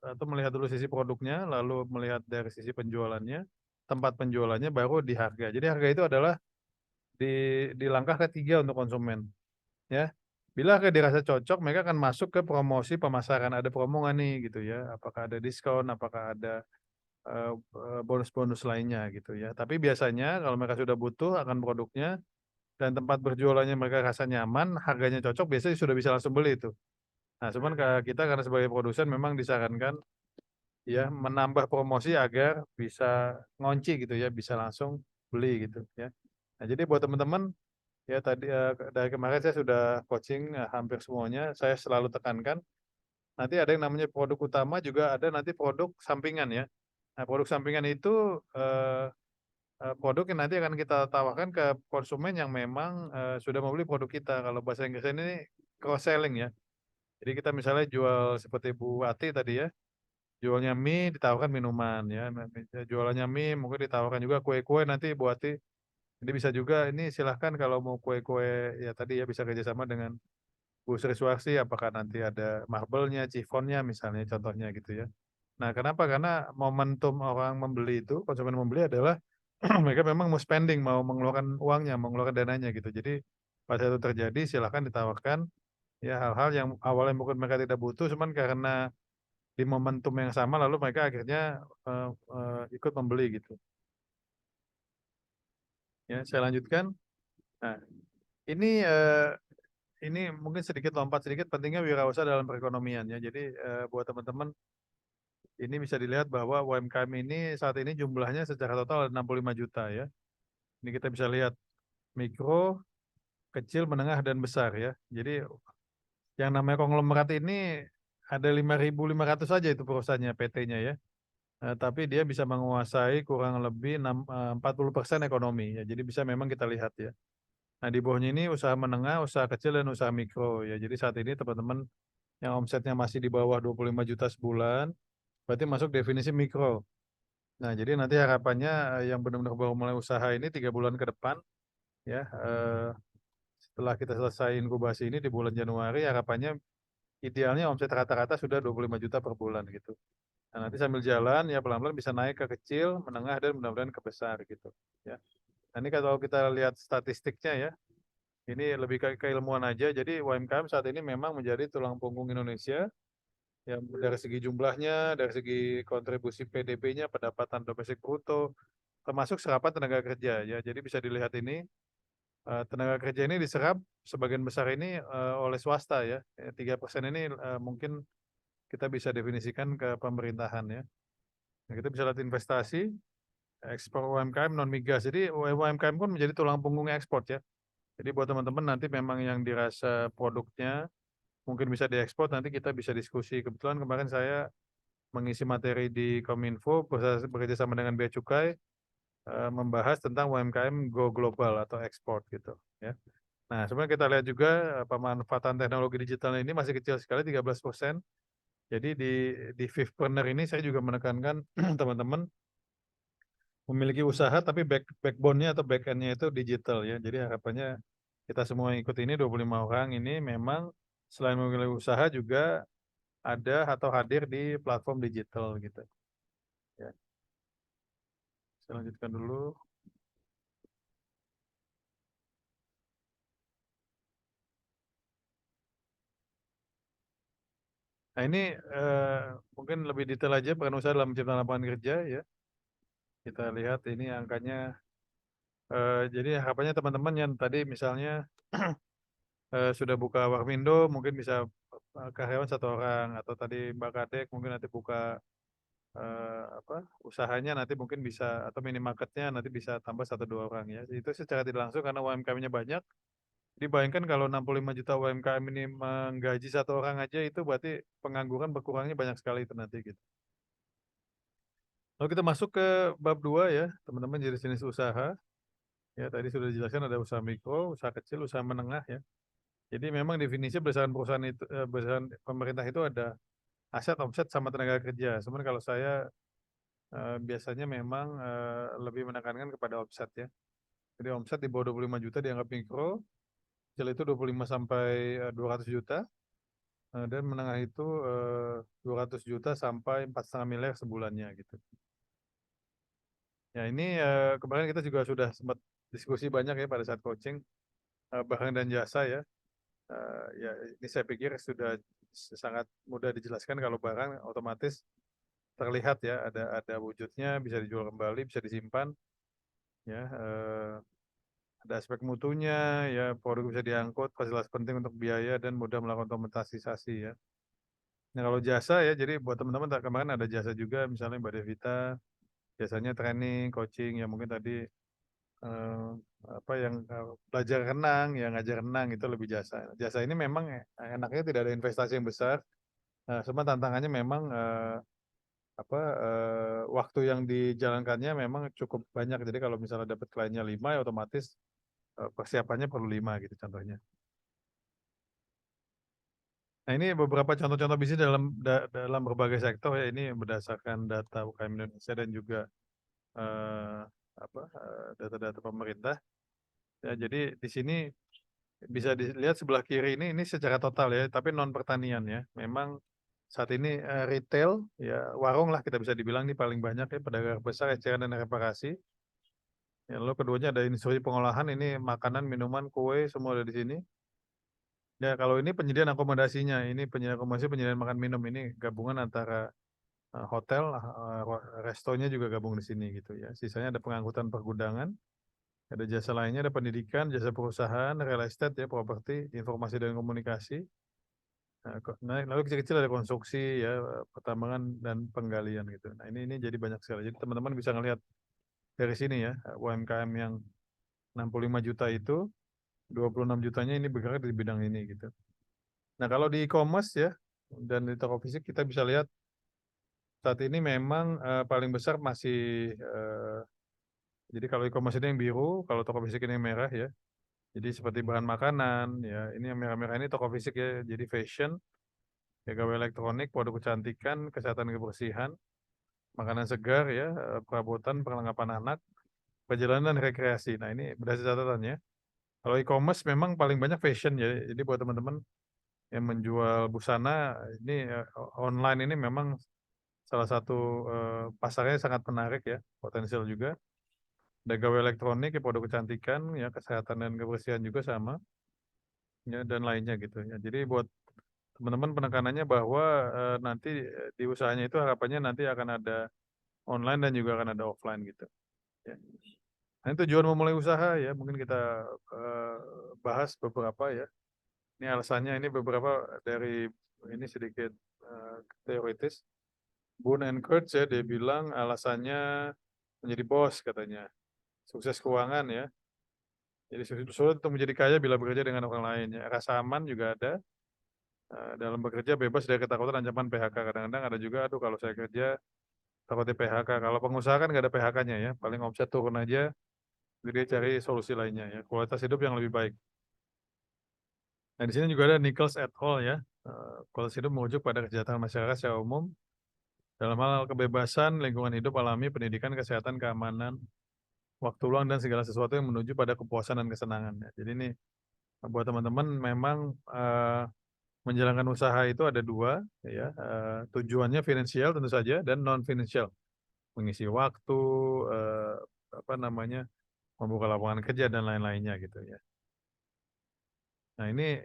atau melihat dulu sisi produknya, lalu melihat dari sisi penjualannya, tempat penjualannya, baru di harga. Jadi harga itu adalah di langkah ketiga untuk konsumen ya. Bila dirasa cocok, mereka akan masuk ke promosi pemasaran. Ada promo nggak nih gitu ya, apakah ada diskon, apakah ada bonus-bonus lainnya gitu ya. Tapi biasanya kalau mereka sudah butuh akan produknya dan tempat berjualannya mereka rasa nyaman, harganya cocok, biasanya sudah bisa langsung beli itu. Nah, cuman kita karena sebagai produsen memang disarankan ya menambah promosi agar bisa ngunci gitu ya, bisa langsung beli gitu ya. Nah, jadi buat teman-teman ya tadi dari kemarin saya sudah coaching hampir semuanya, saya selalu tekankan nanti ada yang namanya produk utama, juga ada nanti produk sampingan ya. Nah, produk sampingan itu produk yang nanti akan kita tawarkan ke konsumen yang memang sudah membeli produk kita. Kalau bahasa Inggrisnya ini cross selling ya. Jadi kita misalnya jual seperti Bu Ati tadi ya, jualnya mie ditawarkan minuman ya, jualannya mie mungkin ditawarkan juga kue-kue nanti Bu Ati. Ini bisa juga, ini silahkan kalau mau kue-kue ya tadi ya bisa kerjasama dengan Bu Sri Suwarsi, apakah nanti ada marble-nya, chiffonnya misalnya contohnya gitu ya. Nah, kenapa? Karena momentum orang membeli itu, konsumen membeli adalah mereka memang mau spending, mau mengeluarkan uangnya, mengeluarkan dananya gitu. Jadi pada itu terjadi silahkan ditawarkan ya hal-hal yang awalnya mungkin mereka tidak butuh, cuman karena di momentum yang sama lalu mereka akhirnya ikut membeli gitu. Ya, saya lanjutkan. Nah, ini mungkin sedikit lompat sedikit, pentingnya wirausaha dalam perekonomian ya. Jadi buat teman-teman ini bisa dilihat bahwa UMKM ini saat ini jumlahnya secara total ada 65 juta ya. Ini kita bisa lihat mikro, kecil, menengah dan besar ya. Jadi yang namanya konglomerat ini ada 5.500 saja itu perusahaannya, PT-nya ya. Tapi dia bisa menguasai kurang lebih 40% ekonomi ya. Jadi bisa memang kita lihat ya. Nah, di bawahnya ini usaha menengah, usaha kecil, dan usaha mikro ya. Jadi saat ini teman-teman yang omsetnya masih di bawah 25 juta sebulan, berarti masuk definisi mikro. Nah, jadi nanti harapannya yang benar-benar baru mulai usaha ini 3 bulan ke depan, ya, setelah kita selesai inkubasi ini di bulan Januari, harapannya idealnya omset rata-rata sudah 25 juta per bulan gitu. Nah, nanti sambil jalan ya pelan-pelan bisa naik ke kecil, menengah, dan mudah-mudahan ke besar gitu. Ya. Nah, ini kalau kita lihat statistiknya ya, ini lebih ke keilmuan aja. Jadi UMKM saat ini memang menjadi tulang punggung Indonesia Ya, dari segi jumlahnya, dari segi kontribusi PDB-nya, pendapatan domestik bruto, termasuk serapan tenaga kerja ya. Jadi bisa dilihat ini tenaga kerja ini diserap sebagian besar ini oleh swasta ya. 3% ini mungkin kita bisa definisikan ke pemerintahan ya. Nah, kita bisa lihat investasi, ekspor UMKM non migas. Jadi UMKM pun menjadi tulang punggung ekspor ya. Jadi buat teman-teman nanti memang yang dirasa produknya mungkin bisa diekspor, nanti kita bisa diskusi. Kebetulan kemarin saya mengisi materi di Kominfo bekerja sama dengan Bea Cukai membahas tentang UMKM go global atau ekspor gitu ya. Nah, sebenarnya kita lihat juga pemanfaatan teknologi digital ini masih kecil sekali 13%. Jadi di Fivepreneur ini saya juga menekankan teman-teman memiliki usaha tapi backbone-nya atau back-end-nya itu digital ya. Jadi harapannya kita semua yang ikut ini 25 orang ini memang selain memiliki usaha juga ada atau hadir di platform digital gitu. Ya. Saya lanjutkan dulu. Nah ini mungkin lebih detail aja peran usaha dalam menciptakan lapangan kerja ya. Kita lihat ini angkanya. Jadi harapannya teman-teman yang tadi misalnya sudah buka Warmindo mungkin bisa karyawan 1 orang, atau tadi Mbak Kadek mungkin nanti buka usahanya nanti mungkin bisa, atau minimarketnya nanti bisa tambah 1-2 orang ya. Itu secara tidak langsung karena UMKM-nya banyak. Dibayangkan kalau 65 juta UMKM ini menggaji 1 orang aja, itu berarti pengangguran berkurangnya banyak sekali itu nanti gitu. Lalu kita masuk ke bab 2 ya, teman-teman, jenis-jenis usaha. Ya, tadi sudah dijelaskan ada usaha mikro, usaha kecil, usaha menengah ya. Jadi memang definisi berdasarkan perusahaan itu, berdasarkan pemerintah itu ada aset, omset, sama tenaga kerja. Sebenarnya kalau saya biasanya memang lebih menekankan kepada omset ya. Jadi omset di bawah 25 juta dianggap mikro, kecil itu 25 sampai 200 juta, dan menengah itu 200 juta sampai 4,5 miliar sebulannya gitu. Ya ini kemarin kita juga sudah sempat diskusi banyak ya pada saat coaching barang dan jasa ya. Ya ini saya pikir sudah sangat mudah dijelaskan. Kalau barang otomatis terlihat ya, ada wujudnya, bisa dijual kembali, bisa disimpan ya. Ada aspek mutunya ya, produk bisa diangkut, fasilitas penting untuk biaya, dan mudah melakukan otomatisasi ya. Nah kalau jasa ya, jadi buat teman-teman kemarin ada jasa juga, misalnya Mbak Devita jasanya training, coaching ya, mungkin tadi yang belajar renang, yang ngajar renang itu lebih jasa. Jasa ini memang enaknya tidak ada investasi yang besar. Cuma tantangannya memang waktu yang dijalankannya memang cukup banyak. Jadi kalau misalnya dapat kliennya 5 ya otomatis persiapannya perlu 5 gitu contohnya. Nah ini beberapa contoh-contoh bisnis dalam berbagai sektor ya, ini berdasarkan data UKM Indonesia dan juga data-data pemerintah. Ya, jadi di sini bisa dilihat sebelah kiri ini secara total ya, tapi non pertanian ya. Memang saat ini retail ya, warung lah kita bisa dibilang ini paling banyak ya, pedagang besar, eceran dan reparasi. Ya, lalu keduanya ada industri pengolahan, ini makanan, minuman, kue semua ada di sini. Ya kalau ini penyediaan akomodasinya, ini penyediaan akomodasi, penyediaan makan minum, ini gabungan antara hotel, restonya juga gabung di sini gitu ya. Sisanya ada pengangkutan pergudangan, ada jasa lainnya, ada pendidikan, jasa perusahaan, real estate ya, properti, informasi dan komunikasi. Nah, lalu kecil-kecil ada konstruksi ya, pertambangan dan penggalian gitu. Nah ini jadi banyak sekali. Jadi teman-teman bisa ngelihat dari sini ya, UMKM yang 65 juta itu 26 jutanya ini bergerak di bidang ini gitu. Nah kalau di e-commerce ya dan di toko fisik kita bisa lihat saat ini memang paling besar masih jadi kalau e-commerce ini yang biru, kalau toko fisik ini yang merah ya. Jadi seperti bahan makanan ya, ini yang merah-merah ini toko fisik ya. Jadi fashion, pegawai elektronik, produk kecantikan, kesehatan dan kebersihan, makanan segar ya, perabotan, perlengkapan anak, perjalanan dan rekreasi. Nah ini berdasar catatannya. Kalau e-commerce memang paling banyak fashion ya. Jadi buat teman-teman yang menjual busana ini online ini memang salah satu pasarnya sangat menarik ya, potensial juga. Pegawai elektronik ya, produk kecantikan ya, kesehatan dan kebersihan juga sama ya, dan lainnya gitu ya. Jadi buat teman-teman penekanannya bahwa nanti di usahanya itu harapannya nanti akan ada online dan juga akan ada offline gitu. Ya. Nah, tujuan memulai usaha ya, mungkin kita bahas beberapa ya. Ini alasannya, ini beberapa dari ini sedikit teoritis. Boone and Kurtz ya, dia bilang alasannya menjadi bos katanya. Sukses keuangan ya. Jadi sulit untuk menjadi kaya bila bekerja dengan orang lain ya. Rasa aman juga ada. Dalam bekerja bebas dari ketakutan ancaman PHK. Kadang-kadang ada juga, aduh kalau saya kerja takutnya PHK. Kalau pengusaha kan nggak ada PHK-nya ya. Paling omset turun aja, jadi dia cari solusi lainnya ya. Kualitas hidup yang lebih baik. Nah di sini juga ada Nichols et al. Ya. Kualitas hidup merujuk pada kesejahteraan masyarakat secara umum. Dalam hal kebebasan, lingkungan hidup alami, pendidikan, kesehatan, keamanan, waktu luang, dan segala sesuatu yang menuju pada kepuasan dan kesenangan. Ya. Jadi ini buat teman-teman memang menjalankan usaha itu ada dua, ya tujuannya finansial tentu saja dan non finansial, mengisi waktu, membuka lapangan kerja dan lain-lainnya gitu ya. Nah ini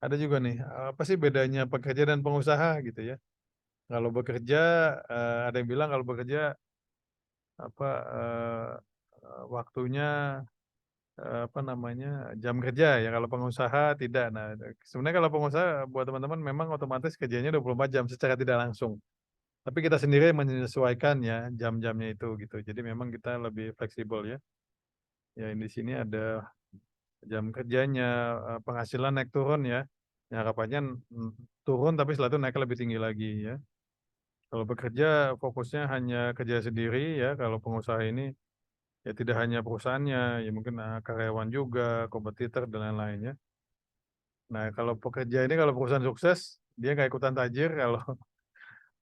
ada juga nih, apa sih bedanya pekerja dan pengusaha gitu ya? Kalau bekerja, ada yang bilang kalau bekerja waktunya jam kerja ya, kalau pengusaha tidak. Nah sebenarnya kalau pengusaha buat teman-teman memang otomatis kerjanya 24 jam secara tidak langsung, tapi kita sendiri menyesuaikan ya jam-jamnya itu gitu. Jadi memang kita lebih fleksibel ya. Ya di sini ada jam kerjanya, penghasilan naik turun ya. Ya harapannya turun tapi setelah itu naik lebih tinggi lagi ya. Kalau bekerja fokusnya hanya kerja sendiri ya. Kalau pengusaha ini ya tidak hanya perusahaannya, ya mungkin karyawan juga, kompetitor dan lain-lain ya. Nah kalau pekerja ini, kalau perusahaan sukses, dia nggak ikutan tajir. Kalau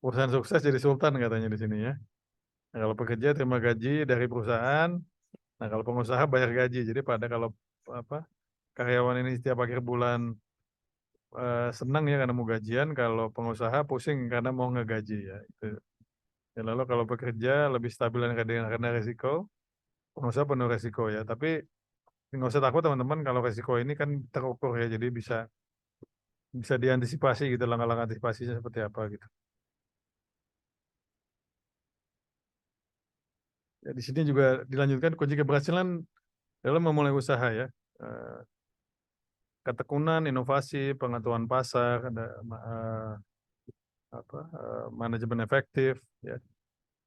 perusahaan sukses jadi sultan katanya di sini ya. Nah, kalau pekerja terima gaji dari perusahaan, nah kalau pengusaha bayar gaji. Jadi kalau karyawan ini setiap akhir bulan senang ya karena mau gajian, kalau pengusaha pusing karena mau ngegaji ya. Itu. Ya, lalu kalau bekerja lebih stabil dan karena risiko, pengusaha penuh risiko ya. Tapi nggak usah takut teman-teman, kalau risiko ini kan terukur ya, jadi bisa diantisipasi gitu, langkah-langkah antisipasinya seperti apa gitu. Ya, di sini juga dilanjutkan kunci keberhasilan dalam memulai usaha ya. Ketekunan, inovasi, pengetahuan pasar, ada manajemen efektif ya.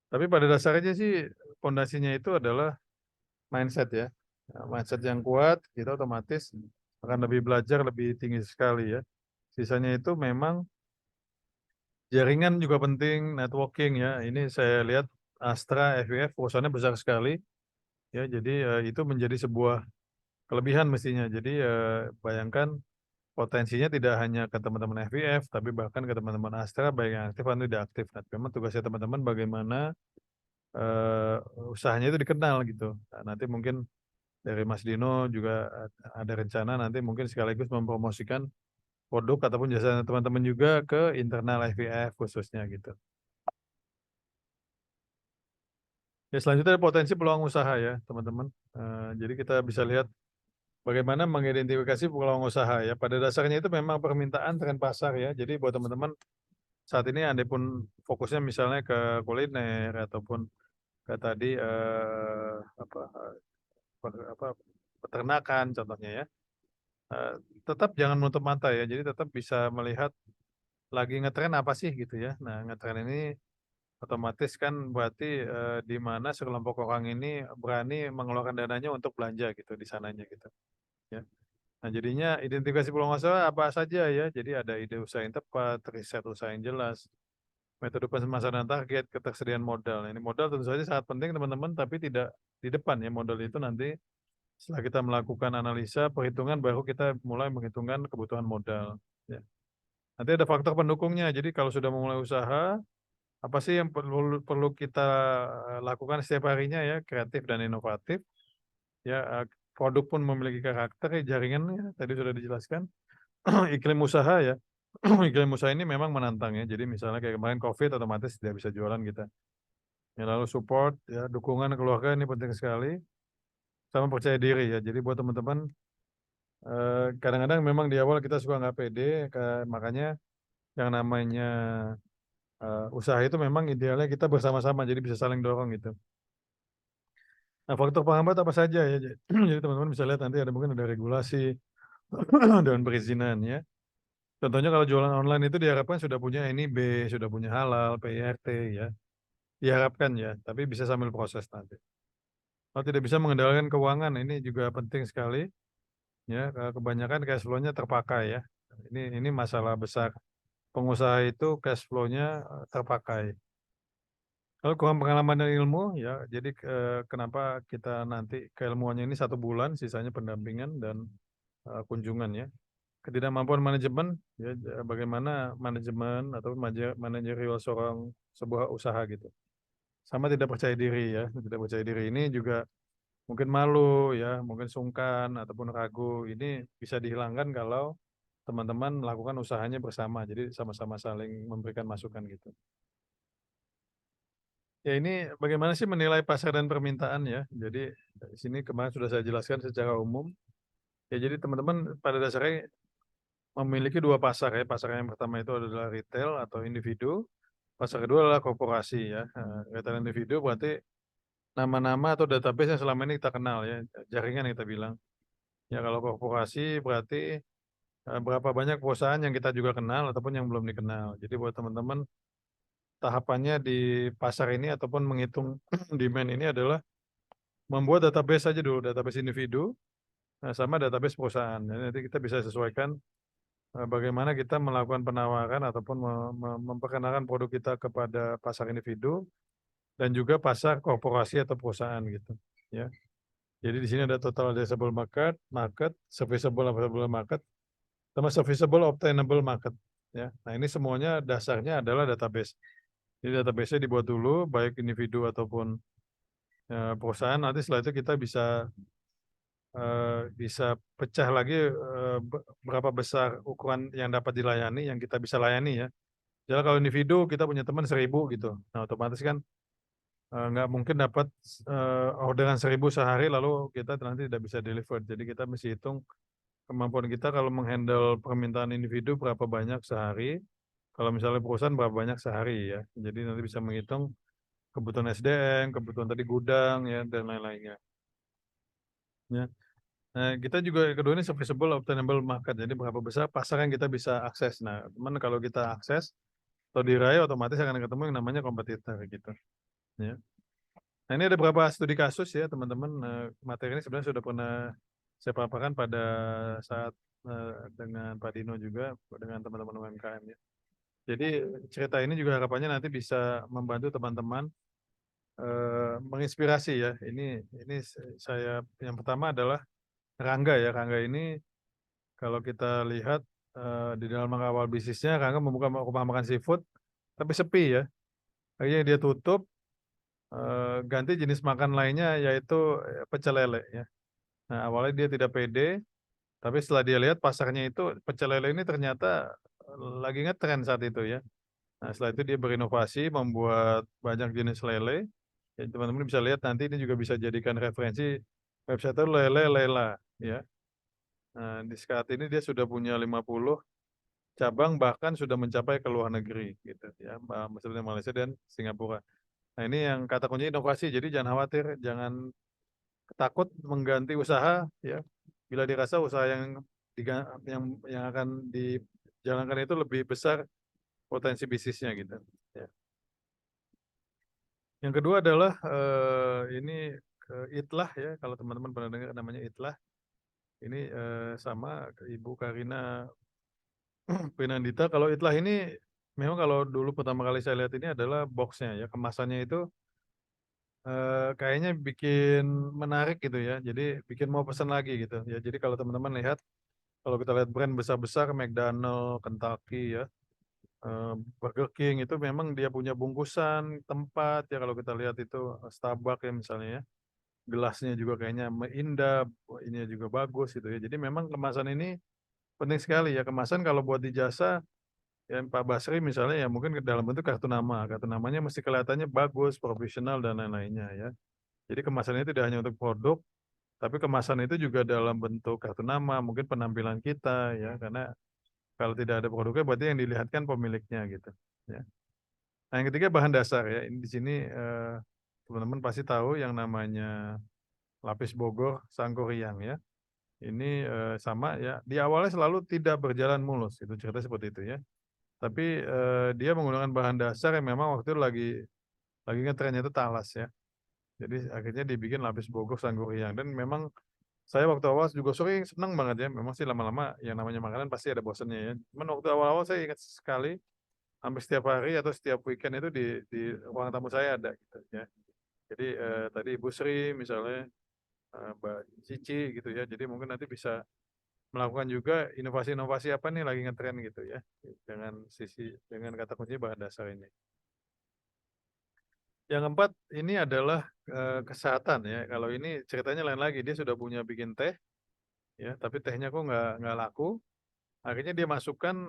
Tapi pada dasarnya sih fondasinya itu adalah mindset ya. Mindset yang kuat, kita otomatis akan lebih belajar lebih tinggi sekali ya. Sisanya itu memang jaringan juga penting, networking ya. Ini saya lihat Astra, FIF, perusahaannya besar sekali. Ya, jadi itu menjadi sebuah kelebihan mestinya. Jadi bayangkan potensinya tidak hanya ke teman-teman FIF, tapi bahkan ke teman-teman Astra, baik yang aktif atau tidak aktif. Nah, memang tugasnya teman-teman bagaimana usahanya itu dikenal gitu. Nah, nanti mungkin dari Mas Dino juga ada rencana nanti mungkin sekaligus mempromosikan produk ataupun jasa teman-teman juga ke internal FIF khususnya gitu. Ya selanjutnya ada potensi peluang usaha ya teman-teman. Jadi kita bisa lihat bagaimana mengidentifikasi peluang usaha ya. Pada dasarnya itu memang permintaan tren pasar ya. Jadi buat teman-teman saat ini andai pun fokusnya misalnya ke kuliner ataupun ke tadi peternakan contohnya ya. Tetap jangan menutup mata ya. Jadi tetap bisa melihat lagi ngetren apa sih gitu ya. Nah ngetren ini otomatis kan berarti di mana sekelompok orang ini berani mengeluarkan dananya untuk belanja gitu di sananya gitu ya. Nah jadinya identifikasi peluang usaha apa saja ya, jadi ada ide usaha yang tepat, riset usaha yang jelas, metode pemasaran target, ketersediaan modal. Nah, ini modal tentu saja sangat penting teman-teman, tapi tidak di depan ya, modal itu nanti setelah kita melakukan analisa perhitungan baru kita mulai menghitungkan kebutuhan modal ya. Nanti ada faktor pendukungnya, jadi kalau sudah memulai usaha apa sih yang perlu kita lakukan setiap harinya ya, kreatif dan inovatif ya. Produk pun memiliki karakter ya, jaringannya tadi sudah dijelaskan. Iklim usaha ya, iklim usaha ini memang menantang ya, jadi misalnya kayak kemarin COVID otomatis tidak bisa jualan kita ya. Lalu support ya, dukungan keluarga ini penting sekali, sama percaya diri ya. Jadi buat teman-teman Kadang-kadang memang di awal kita suka nggak pede, makanya yang namanya usaha itu memang idealnya kita bersama-sama, jadi bisa saling dorong gitu. Nah, faktor penghambat apa saja ya? Jadi teman-teman bisa lihat nanti mungkin ada regulasi dan perizinan ya. Contohnya kalau jualan online itu diharapkan sudah punya NIB, sudah punya halal, PIRT ya. Diharapkan ya, tapi bisa sambil proses nanti. Kalau tidak bisa mengendalikan keuangan, ini juga penting sekali. Ya, kebanyakan cash flow-nya terpakai ya. Ini masalah besar. Pengusaha itu cash flow-nya terpakai. Kalau kurang pengalaman dan ilmu ya, jadi kenapa kita nanti keilmuannya ini 1 bulan, sisanya pendampingan dan kunjungan ya. Ketidakmampuan manajemen ya, bagaimana manajemen atau manajerial sebuah usaha gitu. Sama tidak percaya diri ya, tidak percaya diri ini juga mungkin malu ya, mungkin sungkan ataupun ragu. Ini bisa dihilangkan kalau teman-teman melakukan usahanya bersama, jadi sama-sama saling memberikan masukan gitu. Ya ini bagaimana sih menilai pasar dan permintaan ya. Jadi di sini kemarin sudah saya jelaskan secara umum. Ya jadi teman-teman pada dasarnya memiliki 2 pasar ya. Pasar yang pertama itu adalah retail atau individu. Pasar kedua adalah korporasi ya. Retail individu berarti nama-nama atau database yang selama ini kita kenal ya, jaringan yang kita bilang. Ya kalau korporasi berarti berapa banyak perusahaan yang kita juga kenal ataupun yang belum dikenal. Jadi buat teman-teman tahapannya di pasar ini ataupun menghitung demand ini adalah membuat database saja dulu, database individu sama database perusahaan. Jadi nanti kita bisa sesuaikan bagaimana kita melakukan penawaran ataupun memperkenalkan produk kita kepada pasar individu dan juga pasar korporasi atau perusahaan gitu ya. Jadi di sini ada total addressable market, serviceable market, sama serviceable obtainable market ya. Nah, ini semuanya dasarnya adalah database. Jadi database-nya dibuat dulu baik individu ataupun perusahaan, nanti setelah itu kita bisa pecah lagi berapa besar ukuran yang dapat dilayani, yang kita bisa layani ya. Jadi kalau individu kita punya teman 1000 gitu, nah otomatis kan nggak mungkin dapat orderan 1000 sehari lalu kita nanti tidak bisa deliver. Jadi kita mesti hitung kemampuan kita kalau menghandle permintaan individu berapa banyak sehari, kalau misalnya perusahaan berapa banyak sehari ya. Jadi nanti bisa menghitung kebutuhan SDM, kebutuhan tadi gudang ya dan lain-lainnya. Ya. Nah, kita juga kedua ini serviceable obtainable market. Jadi berapa besar pasar yang kita bisa akses. Nah, teman kalau kita akses atau diraih otomatis akan ketemu yang namanya kompetitor gitu. Ya. Nah, ini ada beberapa studi kasus ya, teman-teman. Materi ini sebenarnya sudah pernah saya paparkan pada saat dengan Pak Dino juga dengan teman-teman UMKM ya. Jadi cerita ini juga harapannya nanti bisa membantu teman-teman menginspirasi ya. Ini saya yang pertama adalah Rangga ya. Rangga ini kalau kita lihat di dalam awal bisnisnya Rangga membuka rumah makan seafood tapi sepi ya. Akhirnya dia tutup ganti jenis makan lainnya yaitu pecel lele ya. Nah, awalnya dia tidak pede, tapi setelah dia lihat pasarnya itu pecel lele ini ternyata lagi ngetren saat itu ya. Nah, setelah itu dia berinovasi membuat banyak jenis lele. Ya, teman-teman bisa lihat nanti ini juga bisa jadikan referensi website Lele Lela ya. Nah, di saat ini dia sudah punya 50 cabang bahkan sudah mencapai ke luar negeri gitu ya, maksudnya Malaysia dan Singapura. Nah, ini yang kata kunci inovasi. Jadi jangan khawatir, jangan takut mengganti usaha ya. Bila dirasa usaha yang akan dijalankan itu lebih besar potensi bisnisnya gitu ya. Yang kedua adalah ini Itlah ya, kalau teman-teman pernah dengar namanya Itlah. Ini sama Ibu Karina Pinandita. Kalau Itlah ini memang kalau dulu pertama kali saya lihat ini adalah boxnya ya, kemasannya itu kayaknya bikin menarik gitu ya. Jadi bikin mau pesan lagi gitu ya. Jadi kalau teman-teman lihat, kalau kita lihat brand besar-besar McDonald, Kentucky ya, Burger King itu memang dia punya bungkusan tempat ya. Kalau kita lihat itu Starbucks ya misalnya ya, gelasnya juga kayaknya indah, ini juga bagus gitu ya. Jadi memang kemasan ini penting sekali ya. Kemasan kalau buat di jasa ya Pak Basri misalnya ya mungkin dalam bentuk kartu nama. Kartu namanya mesti kelihatannya bagus, profesional dan lain-lainnya ya. Jadi kemasannya tidak hanya untuk produk, Tapi kemasan itu juga dalam bentuk kartu nama, mungkin penampilan kita ya, karena kalau tidak ada produknya berarti yang dilihatkan pemiliknya gitu ya. Nah, yang ketiga bahan dasar ya. Ini di sini teman-teman pasti tahu yang namanya lapis Bogor Sangkuriang ya. Ini sama ya. Di awalnya selalu tidak berjalan mulus, itu cerita seperti itu ya. Tapi dia menggunakan bahan dasar yang memang waktu itu lagi ngetrennya itu talas ya. Jadi akhirnya dibikin lapis Bogor Sangkuriang, dan memang saya waktu awal juga sering senang banget ya. Memang sih lama-lama yang namanya makanan pasti ada bosannya ya. Cuman waktu awal-awal saya ingat sekali, hampir setiap hari atau setiap weekend itu di ruang tamu saya ada gitu ya. Jadi tadi Ibu Sri misalnya, Mbak Cici gitu ya. Jadi mungkin nanti bisa melakukan juga inovasi-inovasi apa nih lagi ngetren gitu ya. Dengan kata kunci bahan dasar ini. Yang keempat ini adalah kesehatan ya. Kalau ini ceritanya lain lagi, dia sudah punya bikin teh ya, tapi tehnya kok nggak laku. Akhirnya dia masukkan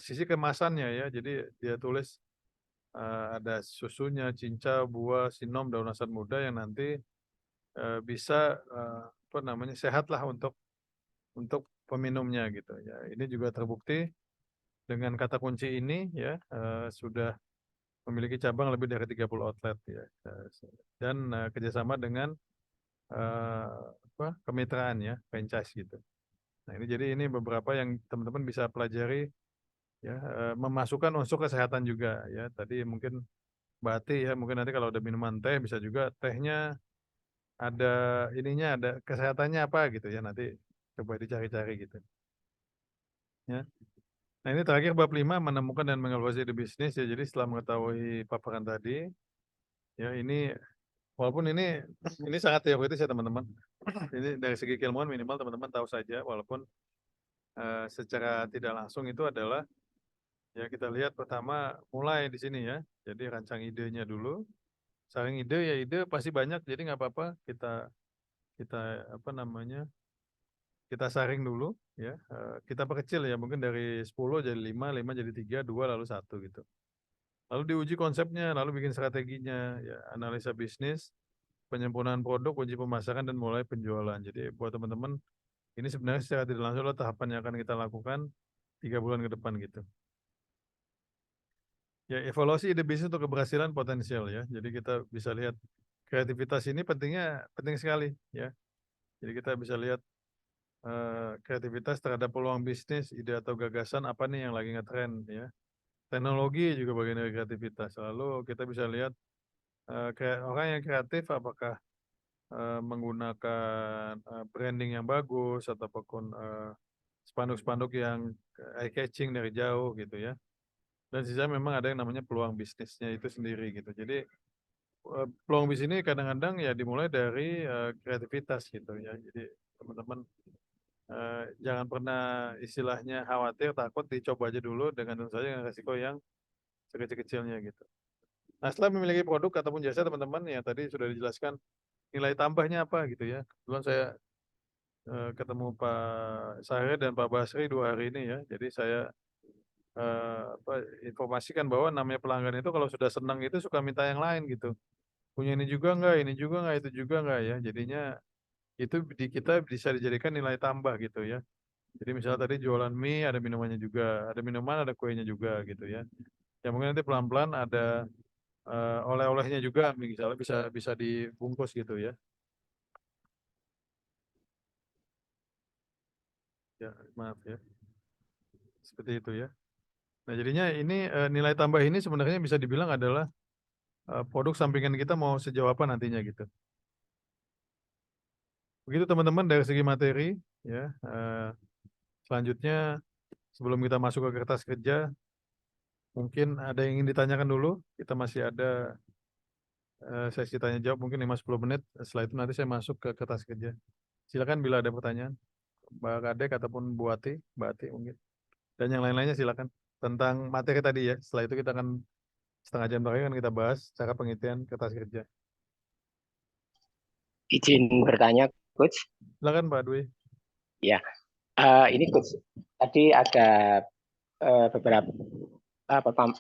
sisi kemasannya ya. Jadi dia tulis ada susunya, cinca, buah, sinom, daun asam muda yang nanti bisa apa namanya sehat lah untuk peminumnya gitu ya. Ini juga terbukti dengan kata kunci ini ya, sudah memiliki cabang lebih dari 30 outlet ya, dan kerjasama dengan kemitraan ya, franchise gitu. Nah ini jadi ini beberapa yang teman-teman bisa pelajari ya, memasukkan unsur kesehatan juga ya. Tadi mungkin Mbak Ati ya, mungkin nanti kalau ada minuman teh bisa juga tehnya ada ininya, ada kesehatannya apa gitu ya, nanti coba dicari-cari gitu ya. Nah ini terakhir bab 5, menemukan dan mengevaluasi ide bisnis ya. Jadi setelah mengetahui paparan tadi ya, ini walaupun ini sangat teoritis ya teman-teman. Ini dari segi keilmuan minimal teman-teman tahu saja, walaupun secara tidak langsung itu adalah ya, kita lihat pertama mulai di sini ya. Jadi rancang idenya dulu. Saring ide ya, ide pasti banyak, jadi nggak apa-apa kita apa namanya, kita saring dulu ya. Kita perkecil ya, mungkin dari 10 jadi 5 jadi 3, 2 lalu 1 gitu. Lalu diuji konsepnya, lalu bikin strateginya ya, analisa bisnis, penyempurnaan produk, uji pemasaran, dan mulai penjualan. Jadi buat teman-teman, ini sebenarnya secara tidak langsung adalah tahapan yang akan kita lakukan 3 bulan ke depan gitu. Ya, evaluasi ide bisnis untuk keberhasilan potensial ya. Jadi kita bisa lihat kreativitas ini penting sekali ya. Jadi kita bisa lihat kreativitas terhadap peluang bisnis, ide atau gagasan apa nih yang lagi ngetren ya. Teknologi juga bagian dari kreativitas. Lalu kita bisa lihat orang yang kreatif apakah menggunakan branding yang bagus ataupun spanduk-spanduk yang eye catching dari jauh gitu ya. Dan sisa memang ada yang namanya peluang bisnisnya itu sendiri gitu. Jadi peluang bisnis ini kadang-kadang ya dimulai dari kreativitas gitu ya. Jadi teman-teman jangan pernah istilahnya khawatir, takut, dicoba aja dulu dengan tentu saja dengan resiko yang sekecil-kecilnya gitu. Nah setelah memiliki produk ataupun jasa teman-teman ya, tadi sudah dijelaskan nilai tambahnya apa gitu ya. Kebetulan saya ketemu Pak Sahir dan Pak Basri 2 hari ini ya. Jadi saya informasikan bahwa namanya pelanggan itu kalau sudah senang itu suka minta yang lain gitu. Punya ini juga enggak, itu juga enggak ya. Jadinya itu kita bisa dijadikan nilai tambah gitu ya. Jadi misalnya tadi jualan mie, ada minumannya juga, ada minuman, ada kuenya juga gitu ya. Ya mungkin nanti pelan-pelan ada oleh-olehnya juga, misalnya bisa dibungkus gitu ya. Ya maaf ya, seperti itu ya. Nah jadinya ini nilai tambah ini sebenarnya bisa dibilang adalah produk sampingan kita mau sejauh apa nantinya gitu. Begitu teman-teman dari segi materi ya. Selanjutnya sebelum kita masuk ke kertas kerja, mungkin ada yang ingin ditanyakan dulu. Kita masih ada sesi tanya jawab mungkin 5-10 menit. Setelah itu nanti saya masuk ke kertas kerja. Silakan bila ada pertanyaan, Mbak Kadek ataupun Bu Ati, Mbak Ati mungkin. Dan yang lain-lainnya silakan tentang materi tadi ya. Setelah itu kita akan setengah jam terakhir kan kita bahas cara pengisian kertas kerja. Izin bertanya, Coach. Silakan Pak Dwi. Ya, ini Coach. Tadi ada beberapa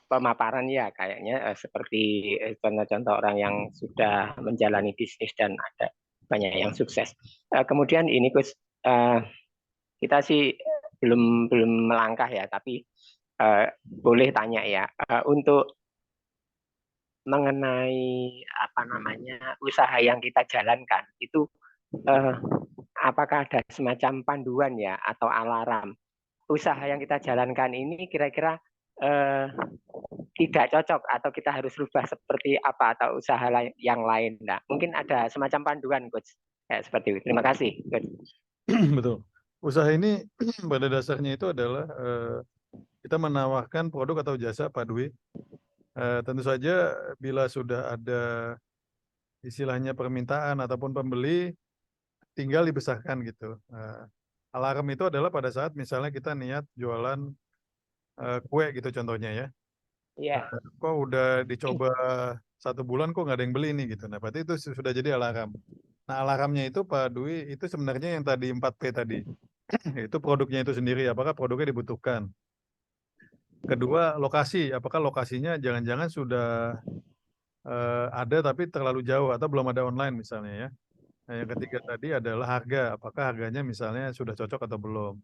pemaparan ya kayaknya seperti contoh-contoh orang yang sudah menjalani bisnis dan ada banyak yang sukses. Kemudian ini Coach, kita sih belum melangkah ya, tapi boleh tanya ya, untuk mengenai apa namanya usaha yang kita jalankan itu, apakah ada semacam panduan ya atau alarm usaha yang kita jalankan ini kira-kira tidak cocok atau kita harus rubah seperti apa atau usaha yang lain. Nah, mungkin ada semacam panduan Coach seperti itu. Terima kasih Coach. Betul. Usaha ini pada dasarnya itu adalah kita menawarkan produk atau jasa Pak Dwi. Tentu saja bila sudah ada istilahnya permintaan ataupun pembeli, tinggal dibesarkan gitu. Alarm itu adalah pada saat misalnya kita niat jualan kue gitu contohnya ya. Iya. Kok udah dicoba 1 bulan kok nggak ada yang beli nih gitu. Nah berarti itu sudah jadi alarm. Nah alarmnya itu Pak Dwi itu sebenarnya yang tadi 4P tadi. Itu produknya itu sendiri, apakah produknya dibutuhkan. Kedua, lokasi, apakah lokasinya jangan-jangan sudah ada tapi terlalu jauh atau belum ada online misalnya ya. Nah, yang ketiga tadi adalah harga, apakah harganya misalnya sudah cocok atau belum.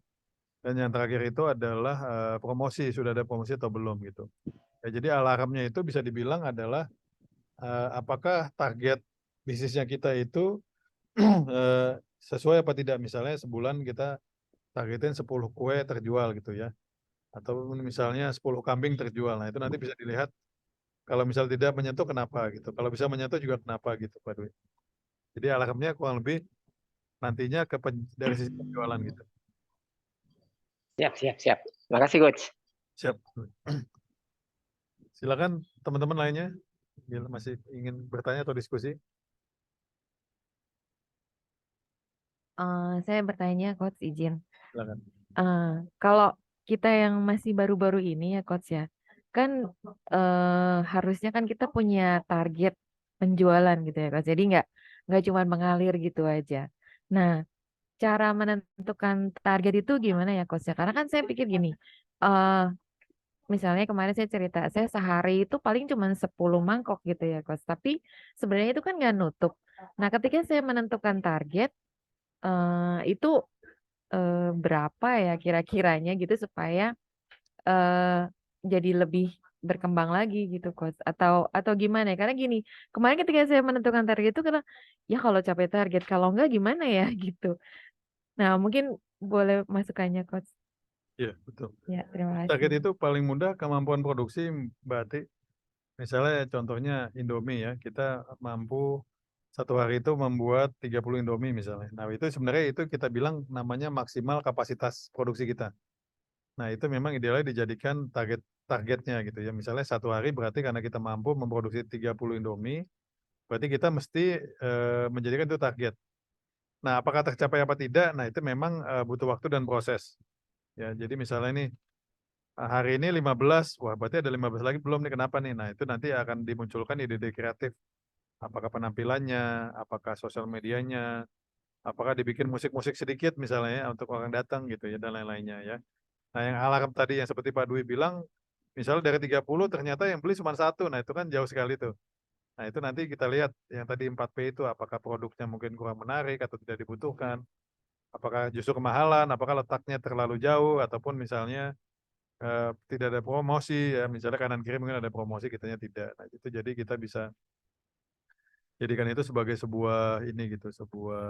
Dan yang terakhir itu adalah promosi, sudah ada promosi atau belum gitu. Ya, jadi alarmnya itu bisa dibilang adalah apakah target bisnisnya kita itu sesuai apa tidak. Misalnya sebulan kita targetin 10 kue terjual gitu ya. Atau misalnya 10 kambing terjual. Nah itu nanti bisa dilihat kalau misal tidak menyentuh kenapa gitu. Kalau bisa menyentuh juga kenapa gitu Pak Dwi. Jadi alarmnya kurang lebih nantinya dari sisi penjualan gitu. Siap. Terima kasih Coach. Siap. Silakan teman-teman lainnya bila masih ingin bertanya atau diskusi. Saya bertanya Coach, izin. Silakan. Kalau kita yang masih baru-baru ini ya Coach ya, kan harusnya kan kita punya target penjualan gitu ya Coach. Jadi nggak cuma mengalir gitu aja. Nah, cara menentukan target itu gimana ya Coach ya? Karena kan saya pikir gini, misalnya kemarin saya cerita, saya sehari itu paling cuma 10 mangkok gitu ya Coach. Tapi sebenarnya itu kan nggak nutup. Nah, ketika saya menentukan target, itu berapa ya kira-kiranya gitu supaya jadi lebih berkembang lagi gitu Coach, atau gimana ya? Karena gini, kemarin ketika saya menentukan target itu karena ya kalau capai target, kalau enggak gimana ya gitu. Nah mungkin boleh masukannya Coach. Iya betul. Ya terima Target kasih. itu paling mudah kemampuan produksi Mbak Ati. Misalnya contohnya Indomie ya, kita mampu 1 hari itu membuat 30 Indomie misalnya. Nah itu sebenarnya itu kita bilang namanya maksimal kapasitas produksi kita. Nah itu memang idealnya dijadikan targetnya gitu ya. Misalnya 1 hari berarti karena kita mampu memproduksi 30 Indomie, berarti kita mesti menjadikan itu target. Nah apakah tercapai apa tidak? Nah itu memang butuh waktu dan proses. Ya jadi misalnya ini hari ini 15, wah berarti ada 15 lagi belum nih, kenapa nih? Nah itu nanti akan dimunculkan ide-ide kreatif. Apakah penampilannya, apakah sosial medianya, apakah dibikin musik-musik sedikit misalnya ya, untuk orang datang gitu ya, dan lain-lainnya ya. Nah yang alarm tadi yang seperti Pak Dwi bilang, misalnya dari 30 ternyata yang beli cuma 1, nah itu kan jauh sekali tuh. Nah itu nanti kita lihat yang tadi 4P itu, apakah produknya mungkin kurang menarik atau tidak dibutuhkan, apakah justru kemahalan, apakah letaknya terlalu jauh, ataupun misalnya tidak ada promosi ya, misalnya kanan kiri mungkin ada promosi, kitanya tidak. Nah itu jadi kita bisa jadikan itu sebagai sebuah ini gitu, sebuah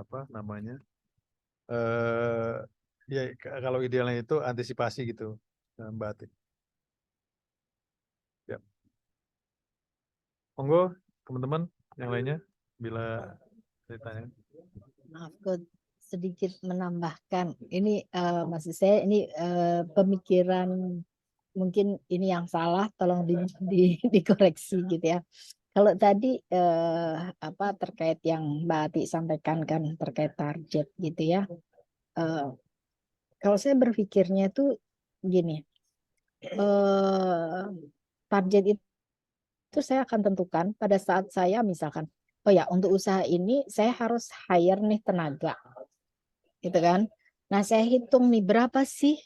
apa namanya? Ya kalau idealnya itu antisipasi gitu, Mbak Ati. Ya. Monggo teman-teman yang lainnya bila ditanya. Maaf, Coach, sedikit menambahkan. Ini maksud saya ini pemikiran mungkin ini yang salah, tolong dikoreksi gitu ya. Kalau tadi apa terkait yang Mbak Ati sampaikan kan terkait target gitu ya. Kalau saya berpikirnya itu gini, target itu saya akan tentukan pada saat saya misalkan, oh ya untuk usaha ini saya harus hire nih tenaga, gitu kan. Nah saya hitung nih berapa sih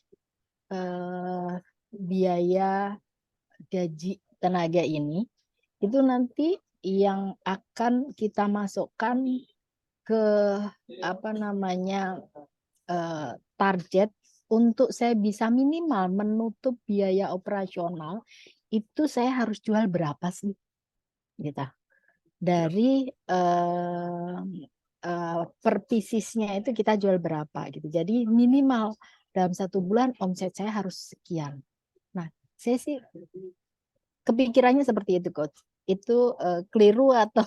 biaya gaji tenaga ini, itu nanti yang akan kita masukkan ke apa namanya target untuk saya bisa minimal menutup biaya operasional itu saya harus jual berapa sih gitu dari per piecesnya itu kita jual berapa gitu. Jadi minimal dalam 1 bulan omset saya harus sekian. Nah, saya sih kepikirannya seperti itu, Coach. Itu keliru atau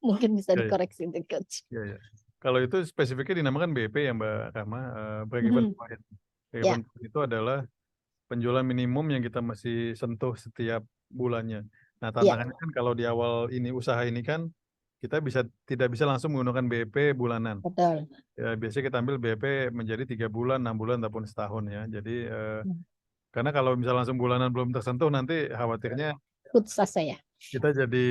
mungkin bisa Ya, ya. dikoreksi, Coach. Ya, ya. Kalau itu spesifiknya dinamakan BP ya Mbak Rama, break even point. Break Ya. even point itu adalah penjualan minimum yang kita mesti sentuh setiap bulannya. Nah, Ya. tantangannya kan kalau di awal ini usaha ini kan kita tidak bisa langsung menggunakan BP bulanan. Betul. Ya, biasanya kita ambil BP menjadi 3 bulan, 6 bulan, ataupun setahun ya. Jadi karena kalau misalnya langsung bulanan belum tersentuh nanti khawatirnya Putus asa ya. kita jadi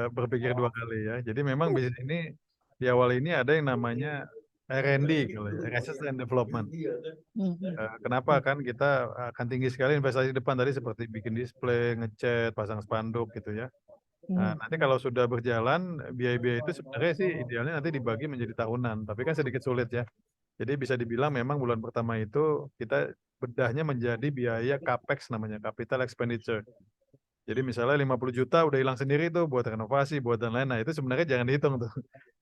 berpikir 2 kali ya. Jadi memang bisnis ini di awal ini ada yang namanya R&D, Research and Development. Kenapa kan kita akan tinggi sekali investasi depan tadi seperti bikin display, ngecat, pasang spanduk gitu ya. Nah, nanti kalau sudah berjalan biaya-biaya itu sebenarnya sih idealnya nanti dibagi menjadi tahunan, tapi kan sedikit sulit ya. Jadi bisa dibilang memang bulan pertama itu kita bedahnya menjadi biaya capex namanya, capital expenditure. Jadi misalnya 50 juta udah hilang sendiri tuh buat renovasi, buat dan lain. Nah, itu sebenarnya jangan dihitung tuh.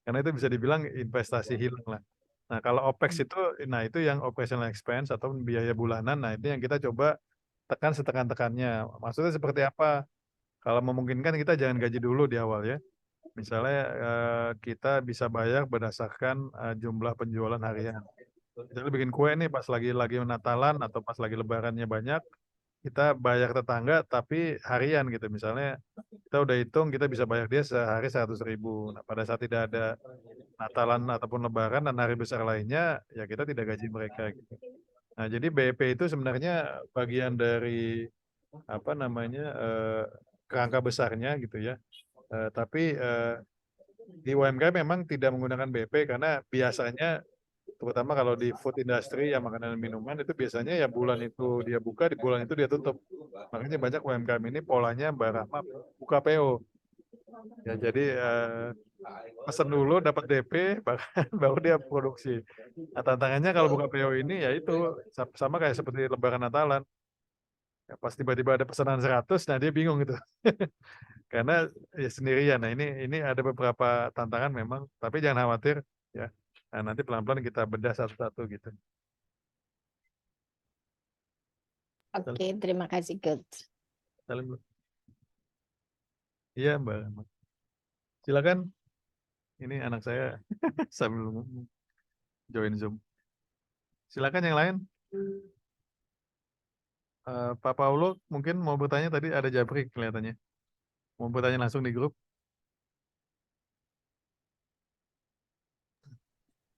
Karena itu bisa dibilang investasi hilang lah. Nah, kalau OPEX itu, nah itu yang operational expense atau biaya bulanan, nah itu yang kita coba tekan setekan-tekannya. Maksudnya seperti apa? Kalau memungkinkan kita jangan gaji dulu di awal ya. Misalnya kita bisa bayar berdasarkan jumlah penjualan harian. Misalnya bikin kue nih pas lagi Natalan atau pas lagi Lebarannya banyak, kita bayar tetangga tapi harian gitu. Misalnya kita udah hitung kita bisa bayar dia sehari 100.000. Nah, pada saat tidak ada Natalan ataupun Lebaran dan hari besar lainnya, ya kita tidak gaji mereka gitu. Nah, jadi BP itu sebenarnya bagian dari apa namanya kerangka besarnya gitu ya. Tapi di UMKM memang tidak menggunakan BP karena biasanya terutama kalau di food industry yang makanan dan minuman itu biasanya ya bulan itu dia buka, di bulan itu dia tutup. Makanya banyak UMKM ini polanya Mbak Rahma buka PO. Ya, jadi pesan dulu dapat DP baru dia produksi. Nah, tantangannya kalau buka PO ini ya itu sama kayak seperti Lebaran Natalan. Ya, pas tiba-tiba ada pesanan 100, nah dia bingung gitu. Karena ya sendirian. Nah, ini ada beberapa tantangan memang, tapi jangan khawatir ya. Nah, nanti pelan-pelan kita bedah satu-satu gitu. Oke, terima kasih, Coach. Salim dulu. Iya, Mbak Rahma. Silakan. Ini anak saya sambil join Zoom. Silakan yang lain. Pak Paulo mungkin mau bertanya tadi, ada Jabri kelihatannya. Mau bertanya langsung di grup.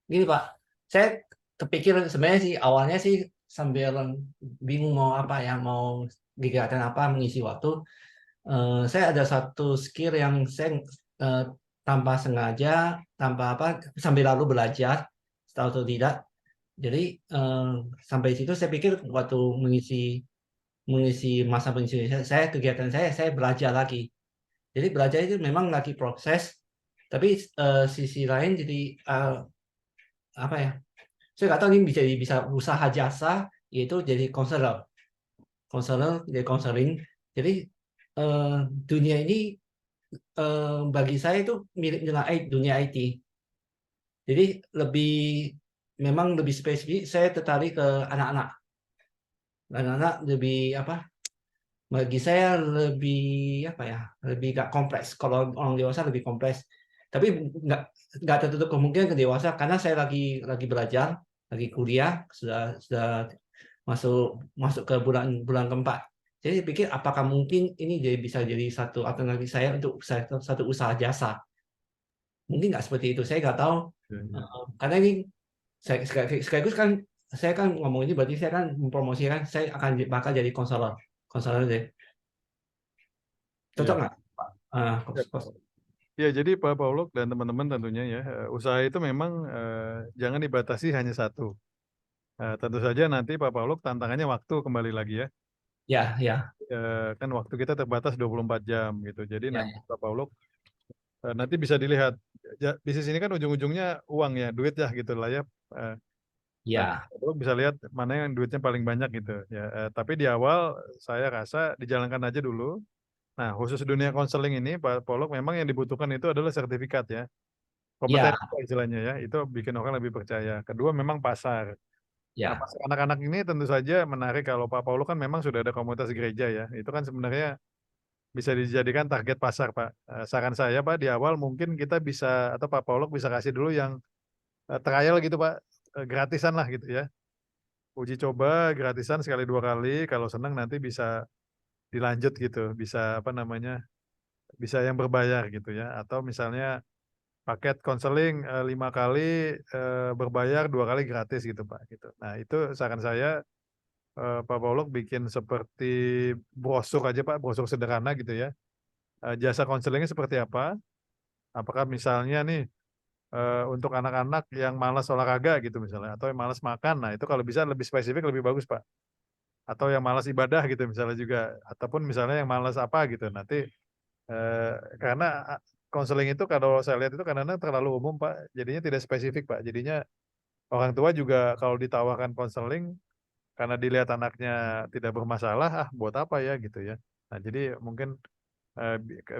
Gini Pak, saya kepikir sebenarnya sih awalnya sih sambil bingung mau apa ya, mau kegiatan apa, mengisi waktu. Saya ada satu skill yang saya tanpa sengaja, tanpa apa, sambil lalu belajar, tahu atau tidak. Jadi sampai situ saya pikir waktu mengisi masa pengisi saya kegiatan saya belajar lagi. Jadi belajar itu memang lagi proses, tapi sisi lain jadi apa ya? Saya nggak tahu ini bisa usaha jasa, yaitu jadi konselor, jadi konseling. Jadi dunia ini bagi saya itu mirip dengan dunia IT. Jadi memang lebih spesifik. Saya tertarik ke anak-anak. Anak-anak lebih apa? Bagi saya lebih apa ya? Lebih gak kompleks. Kalau orang dewasa lebih kompleks. Tapi nggak tertutup kemungkinan ke dewasa karena saya lagi belajar, lagi kuliah, sudah masuk ke bulan keempat. Jadi saya pikir apakah mungkin ini bisa jadi satu alternatif saya untuk satu usaha jasa. Mungkin nggak seperti itu, saya nggak tahu. Karena ini sekaligus kan saya kan ngomong ini berarti saya kan mempromosikan saya bakal jadi konselor deh. Cocok nggak, Pak? Ya, jadi Pak Paulo dan teman-teman tentunya ya, usaha itu memang jangan dibatasi hanya satu. Tentu saja nanti Pak Paulo tantangannya waktu kembali lagi ya. Ya. Kan waktu kita terbatas 24 jam gitu. Jadi nanti Pak Paulo nanti bisa dilihat. Bisnis ini kan ujung-ujungnya uang ya, duit ya gitu lah ya. Ya, Lo bisa lihat mana yang duitnya paling banyak gitu ya. Tapi di awal saya rasa dijalankan aja dulu. Nah, khusus dunia konseling ini Pak Polok memang yang dibutuhkan itu adalah sertifikat ya. ya, Kompetensi istilahnya ya, itu bikin orang lebih percaya. Kedua memang pasar. Nah, ya, pasar anak-anak ini tentu saja menarik kalau Pak Paulo kan memang sudah ada komunitas gereja ya. Itu kan sebenarnya bisa dijadikan target pasar, Pak. Saran saya, Pak, di awal mungkin kita bisa atau Pak Paulo bisa kasih dulu yang trial gitu, Pak. Gratisan lah gitu ya. Uji coba gratisan sekali 2 kali, kalau senang nanti bisa dilanjut gitu, bisa apa namanya? Bisa yang berbayar gitu ya. Atau misalnya paket konseling 5 kali berbayar 2 kali gratis gitu Pak gitu. Nah itu saran saya Pak Pauluk bikin seperti brosur aja Pak, brosur sederhana gitu ya. Jasa konselingnya seperti apa? Apakah misalnya nih untuk anak-anak yang malas olahraga gitu misalnya, atau yang malas makan, nah itu kalau bisa lebih spesifik lebih bagus Pak. Atau yang malas ibadah gitu misalnya juga, ataupun misalnya yang malas apa gitu. Nanti karena konseling itu kalau saya lihat itu kadang-kadang terlalu umum Pak, jadinya tidak spesifik Pak. Jadinya orang tua juga kalau ditawarkan konseling karena dilihat anaknya tidak bermasalah, ah buat apa ya gitu ya. Nah jadi mungkin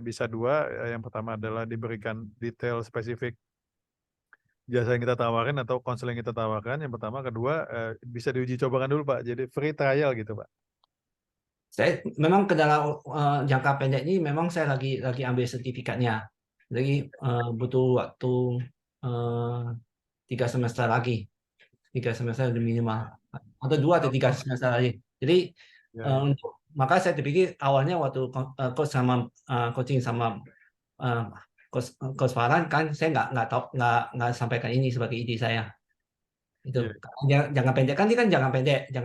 bisa dua, yang pertama adalah diberikan detail spesifik jasa yang kita tawarkan atau konseling yang kita tawarkan. Yang pertama, kedua bisa diuji cobakan dulu Pak. Jadi free trial gitu Pak. saya memang ke dalam jangka pendek ini memang saya lagi ambil sertifikatnya. Jadi butuh waktu 3 semester lagi, 3 semester minimal, atau 2 atau 3 semester lagi. Jadi untuk maka saya terpikir awalnya waktu coach sama coaching sama coach Farhan kan saya nggak sampaikan ini sebagai ide saya. Itu jangka pendek kan ini kan jangka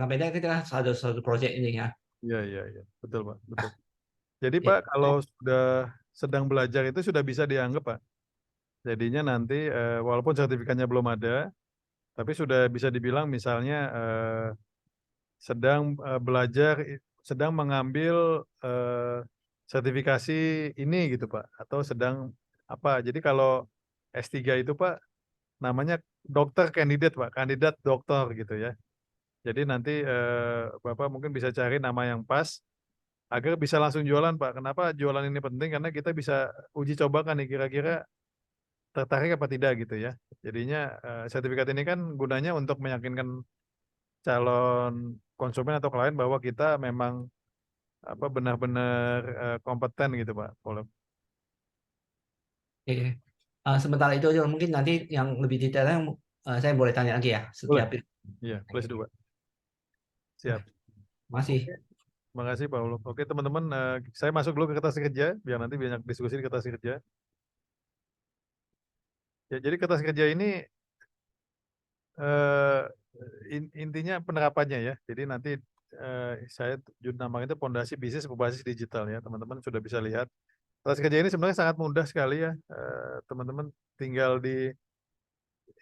pendek kita satu proyek ini ya. Iya, betul Pak, betul. Jadi Pak, kalau sudah sedang belajar itu sudah bisa dianggap Pak. Jadinya nanti walaupun sertifikatnya belum ada, tapi sudah bisa dibilang misalnya sedang belajar, sedang mengambil sertifikasi ini gitu Pak, atau sedang apa. Jadi kalau S3 itu Pak, namanya dokter kandidat Pak, kandidat dokter gitu ya. Jadi nanti Bapak mungkin bisa cari nama yang pas, agar bisa langsung jualan Pak. Kenapa jualan ini penting? Karena kita bisa uji cobakan nih kira-kira tertarik apa tidak gitu ya. Jadinya sertifikat ini kan gunanya untuk meyakinkan calon konsumen atau klien bahwa kita memang apa benar-benar kompeten gitu Pak. Oke. Sementara itu mungkin nanti yang lebih detailnya saya boleh tanya lagi ya setiap itu. Iya, please do Pak. Siap. Masih. Terima kasih Pak Uluk. Oke teman-teman, saya masuk dulu ke kertas kerja biar nanti banyak diskusi di kertas kerja. Ya, jadi kertas kerja ini intinya penerapannya ya. Jadi nanti saya namakan itu pondasi bisnis berbasis digital ya. Teman-teman sudah bisa lihat. Kertas kerja ini sebenarnya sangat mudah sekali ya. Teman-teman tinggal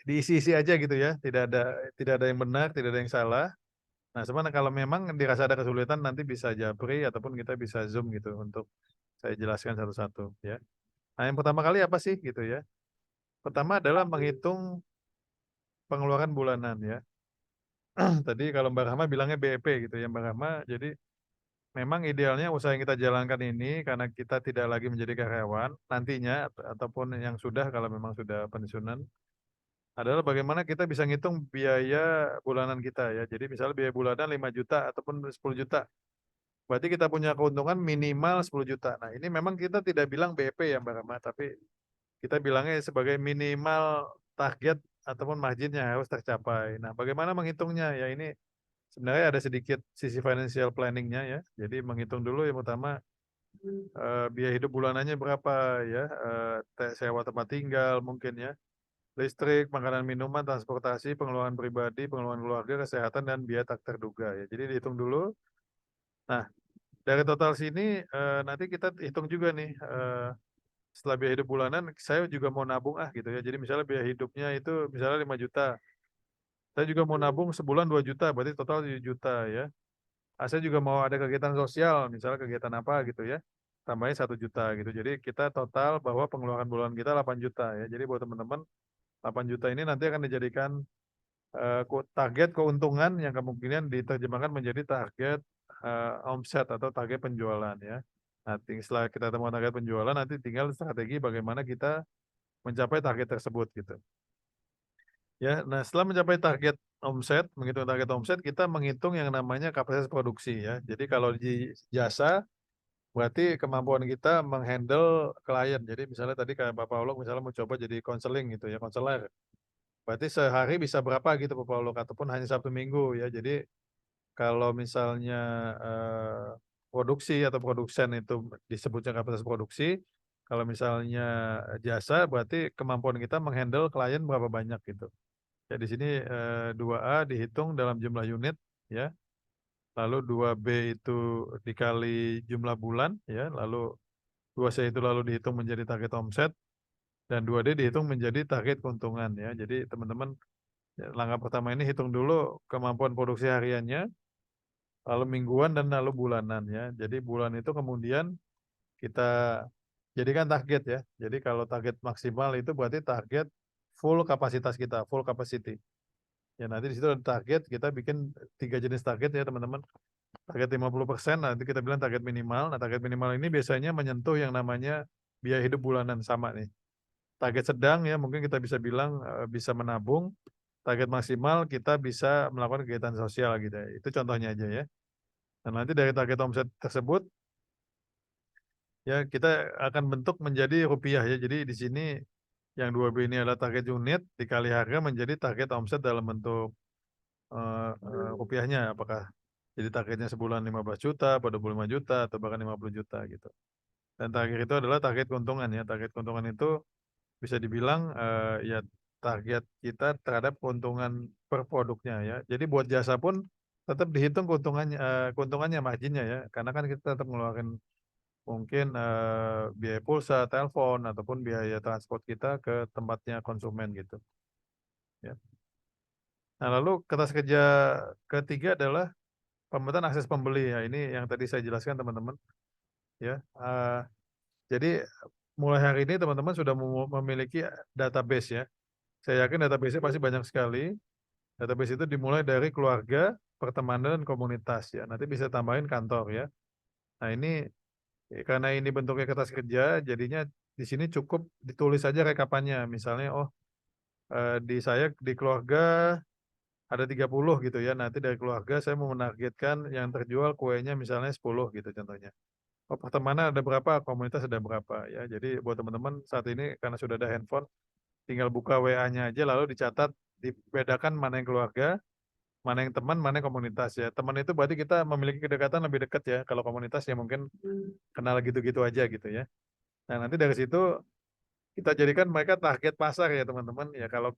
diisi-isi aja gitu ya. Tidak ada yang benar, tidak ada yang salah. Nah, sebenarnya kalau memang dirasa ada kesulitan nanti bisa japri ataupun kita bisa zoom gitu untuk saya jelaskan satu-satu ya. Nah, yang pertama kali apa sih gitu ya? Pertama adalah menghitung pengeluaran bulanan ya. Tadi kalau Mbak Rahma bilangnya BEP gitu ya Mbak Rahma. Jadi memang idealnya usaha yang kita jalankan ini karena kita tidak lagi menjadi karyawan nantinya ataupun yang sudah kalau memang sudah pensiunan adalah bagaimana kita bisa ngitung biaya bulanan kita ya. Jadi misalnya biaya bulanan 5 juta ataupun 10 juta. Berarti kita punya keuntungan minimal 10 juta. Nah ini memang kita tidak bilang BEP ya Mbak Rahma, tapi kita bilangnya sebagai minimal target ataupun marginnya harus tercapai. Nah bagaimana menghitungnya? Ya ini sebenarnya ada sedikit sisi financial planningnya ya. Jadi menghitung dulu yang pertama biaya hidup bulanannya berapa ya, sewa tempat tinggal mungkin ya, listrik, makanan minuman, transportasi, pengeluaran pribadi, pengeluaran keluarga, kesehatan, dan biaya tak terduga ya. Jadi dihitung dulu. Nah, dari total sini nanti kita hitung juga nih, setelah biaya hidup bulanan, saya juga mau nabung gitu ya. Jadi misalnya biaya hidupnya itu misalnya 5 juta. Saya juga mau nabung sebulan 2 juta, berarti total 7 juta ya. Saya juga mau ada kegiatan sosial, misalnya kegiatan apa gitu ya. tambahnya 1 juta gitu. Jadi kita total bahwa pengeluaran bulanan kita 8 juta ya. Jadi buat teman-teman 8 juta ini nanti akan dijadikan target keuntungan yang kemungkinan diterjemahkan menjadi target omset atau target penjualan ya. Nah, setelah kita temukan target penjualan, nanti tinggal strategi bagaimana kita mencapai target tersebut gitu. Ya, nah setelah mencapai target omset, menghitung target omset, kita menghitung yang namanya kapasitas produksi ya. Jadi kalau di jasa, berarti kemampuan kita menghandle klien. Jadi misalnya tadi kayak Pak Paulok misalnya mau coba jadi konseling gitu ya, konselor. Berarti sehari bisa berapa gitu Pak Paulok, ataupun hanya Sabtu Minggu ya. Jadi kalau misalnya produksi atau produsen itu disebutnya kapasitas produksi, kalau misalnya jasa berarti kemampuan kita menghandle klien berapa banyak gitu. Ya di sini 2A dihitung dalam jumlah unit ya. Lalu 2B itu dikali jumlah bulan ya, lalu 2C itu lalu dihitung menjadi target omset dan 2D dihitung menjadi target keuntungan ya. Jadi teman-teman langkah pertama ini hitung dulu kemampuan produksi hariannya, lalu mingguan dan lalu bulanan ya. Jadi bulan itu kemudian kita jadikan target ya. Jadi kalau target maksimal itu berarti target full kapasitas kita, full capacity. Ya nanti di situ ada target, kita bikin 3 jenis target ya teman-teman. Target 50%, nanti kita bilang target minimal. Nah target minimal ini biasanya menyentuh yang namanya biaya hidup bulanan sama nih. Target sedang ya mungkin kita bisa bilang bisa menabung. Target maksimal kita bisa melakukan kegiatan sosial gitu ya. Itu contohnya aja ya. Nah nanti dari target omset tersebut ya kita akan bentuk menjadi rupiah ya. Jadi di sini yang 2B ini adalah target unit dikali harga menjadi target omset dalam bentuk rupiahnya. Apakah jadi targetnya sebulan 15 juta, pada 25 juta, atau bahkan 50 juta gitu. Dan target itu adalah target keuntungan ya. Target keuntungan itu bisa dibilang ya target kita terhadap keuntungan per produknya ya. Jadi buat jasa pun tetap dihitung keuntungannya marginnya ya. Karena kan kita tetap mengeluarkan mungkin biaya pulsa, telepon, ataupun biaya transport kita ke tempatnya konsumen gitu. Ya. Nah lalu kertas kerja ketiga adalah pembentukan akses pembeli ya. Ini yang tadi saya jelaskan teman-teman. Ya, jadi mulai hari ini teman-teman sudah memiliki database ya. Saya yakin database-nya pasti banyak sekali. Database itu dimulai dari keluarga, pertemanan, dan komunitas ya. Nanti bisa tambahin kantor ya. Nah ini karena ini bentuknya kertas kerja, jadinya di sini cukup ditulis saja rekapannya. Misalnya, di saya di keluarga ada 30 gitu ya. Nanti dari keluarga saya mau menargetkan yang terjual kuenya misalnya 10 gitu contohnya. Oh, pertemanan ada berapa, komunitas ada berapa ya. Jadi buat teman-teman saat ini karena sudah ada handphone, tinggal buka WA-nya aja lalu dicatat, dibedakan mana yang keluarga, mana yang teman, mana yang komunitas ya. Teman itu berarti kita memiliki kedekatan lebih dekat ya. Kalau komunitas ya mungkin kenal gitu-gitu aja gitu ya. Nah, nanti dari situ kita jadikan mereka target pasar ya teman-teman. Ya kalau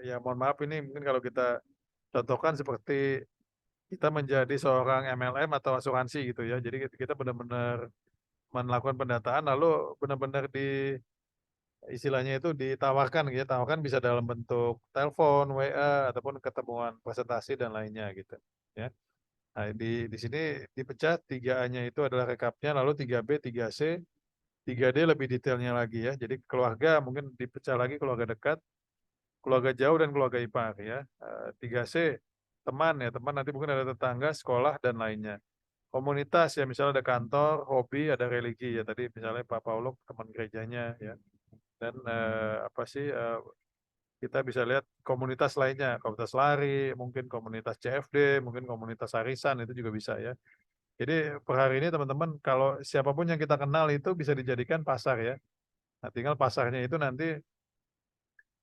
ya mohon maaf ini mungkin kalau kita contohkan seperti kita menjadi seorang MLM atau asuransi gitu ya. Jadi kita benar-benar melakukan pendataan lalu benar-benar istilahnya itu ditawarkan gitu. Tawarkan bisa dalam bentuk telepon, WA ataupun ketemuan presentasi dan lainnya gitu ya. Nah, di sini dipecah 3A-nya itu adalah rekapnya, lalu 3B, 3C, 3D lebih detailnya lagi ya. Jadi keluarga mungkin dipecah lagi keluarga dekat, keluarga jauh dan keluarga ipar ya. 3C teman ya, teman nanti mungkin ada tetangga, sekolah dan lainnya. Komunitas ya misalnya ada kantor, hobi, ada religi ya tadi misalnya Pak Paulok teman gerejanya ya. Dan kita bisa lihat komunitas lainnya, komunitas lari, mungkin komunitas CFD, mungkin komunitas arisan itu juga bisa ya. Jadi per hari ini teman-teman kalau siapapun yang kita kenal itu bisa dijadikan pasar ya. Nah, tinggal pasarnya itu nanti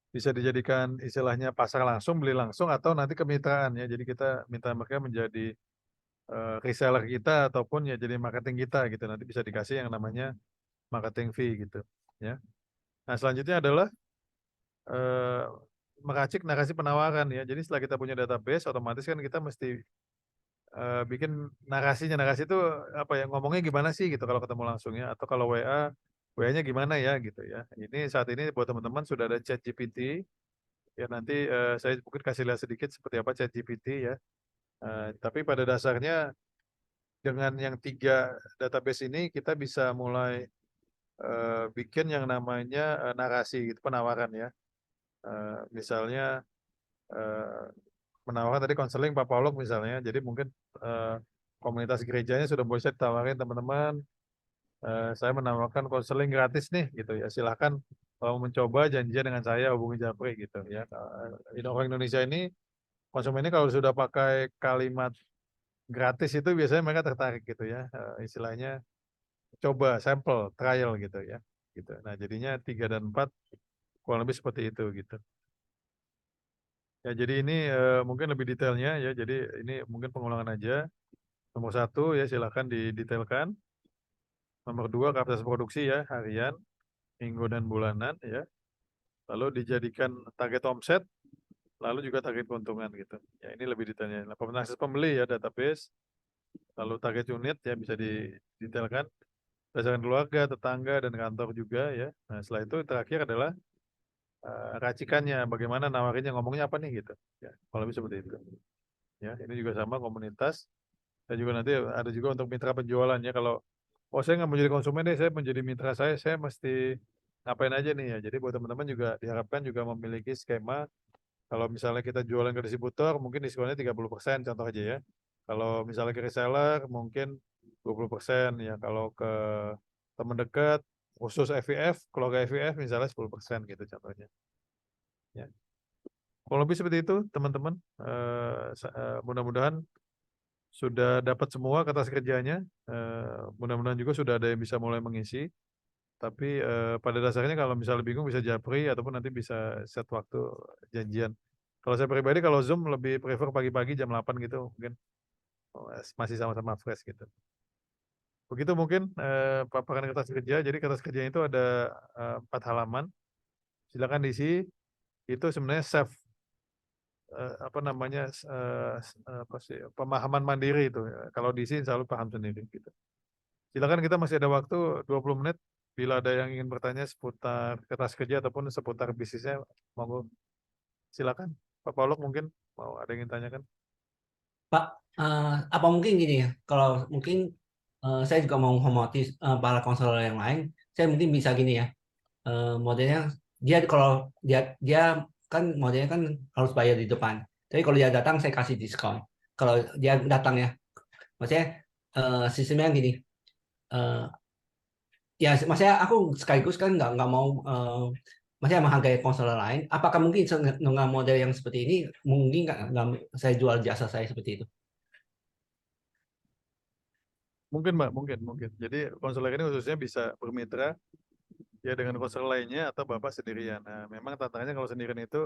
bisa dijadikan istilahnya pasar langsung, beli langsung atau nanti kemitraan ya. Jadi kita minta mereka menjadi reseller kita ataupun ya jadi marketing kita gitu. Nanti bisa dikasih yang namanya marketing fee gitu ya. Nah, selanjutnya adalah meracik narasi penawaran ya. Jadi setelah kita punya database, otomatis kan kita mesti bikin narasinya. Narasi itu apa ya? Ngomongnya gimana sih gitu kalau ketemu langsung ya? Atau kalau WA-nya gimana ya gitu ya. Ini saat ini buat teman-teman sudah ada ChatGPT. Ya nanti saya mungkin kasih lihat sedikit seperti apa ChatGPT ya. Tapi pada dasarnya dengan yang 3 database ini kita bisa mulai bikin yang namanya narasi gitu, penawaran ya. Misalnya menawarkan tadi konseling papolog misalnya, jadi mungkin komunitas gerejanya sudah bisa ditawarin teman-teman, saya menawarkan konseling gratis nih gitu ya, silahkan kalau mencoba janjian dengan saya hubungi Japri gitu ya. Orang Indonesia ini konsumennya kalau sudah pakai kalimat gratis itu biasanya mereka tertarik gitu ya, istilahnya coba sampel trial gitu ya gitu. Nah jadinya 3 dan 4 kurang lebih seperti itu gitu ya. Jadi ini mungkin lebih detailnya ya, jadi ini mungkin pengulangan aja. Nomor 1 ya silahkan didetailkan. Nomor 2 kapasitas produksi ya, harian, minggu dan bulanan ya, lalu dijadikan target omset, lalu juga target keuntungan gitu ya. Ini lebih detailnya. Nah, akses pembeli ya, database, lalu target unit ya bisa didetailkan berdasarkan keluarga, tetangga, dan kantor juga ya. Nah setelah itu terakhir adalah racikannya, bagaimana nawarinnya, ngomongnya apa nih gitu ya, kalau lebih seperti itu ya. Ini juga sama komunitas, dan juga nanti ada juga untuk mitra penjualan ya. Kalau saya nggak mau jadi konsumen deh, saya menjadi mitra saya mesti ngapain aja nih ya. Jadi buat teman-teman juga diharapkan juga memiliki skema. Kalau misalnya kita jualan ke distributor mungkin diskonnya 30% contoh aja ya. Kalau misalnya ke reseller mungkin 20% ya. Kalau ke teman dekat khusus FVF, keluarga FVF misalnya 10% gitu contohnya ya. Kalau lebih seperti itu teman-teman, mudah-mudahan sudah dapat semua kertas kerjanya, mudah-mudahan juga sudah ada yang bisa mulai mengisi. Tapi pada dasarnya kalau misalnya bingung bisa Japri ataupun nanti bisa set waktu janjian. Kalau saya pribadi kalau Zoom lebih prefer pagi-pagi jam 8 gitu mungkin masih sama-sama fresh gitu. Begitu mungkin paparan kertas kerja. Jadi kertas kerjanya itu ada 4 halaman. Silakan diisi. Itu sebenarnya self pemahaman mandiri itu. Kalau diisi selalu paham sendiri gitu. Silakan, kita masih ada waktu 20 menit. Bila ada yang ingin bertanya seputar kertas kerja ataupun seputar bisnisnya, monggo silakan. Pak Pauluk mungkin mau ada yang ingin tanyakan. Pak, apa mungkin gini ya, kalau mungkin saya juga mau menghormati para konselor yang lain, saya mungkin bisa gini ya, modelnya dia kalau dia kan modelnya kan harus bayar di depan, tapi kalau dia datang saya kasih diskon. Kalau dia datang ya, maksudnya sistemnya gini, ya maksudnya aku sekaligus kan nggak mau maksudnya menghargai konselor lain. Apakah mungkin dengan model yang seperti ini mungkin nggak saya jual jasa saya seperti itu? Mungkin Mbak, mungkin. Jadi konselor ini khususnya bisa bermitra ya dengan konselor lainnya atau Bapak sendirian. Nah, memang tantangannya kalau sendirian itu,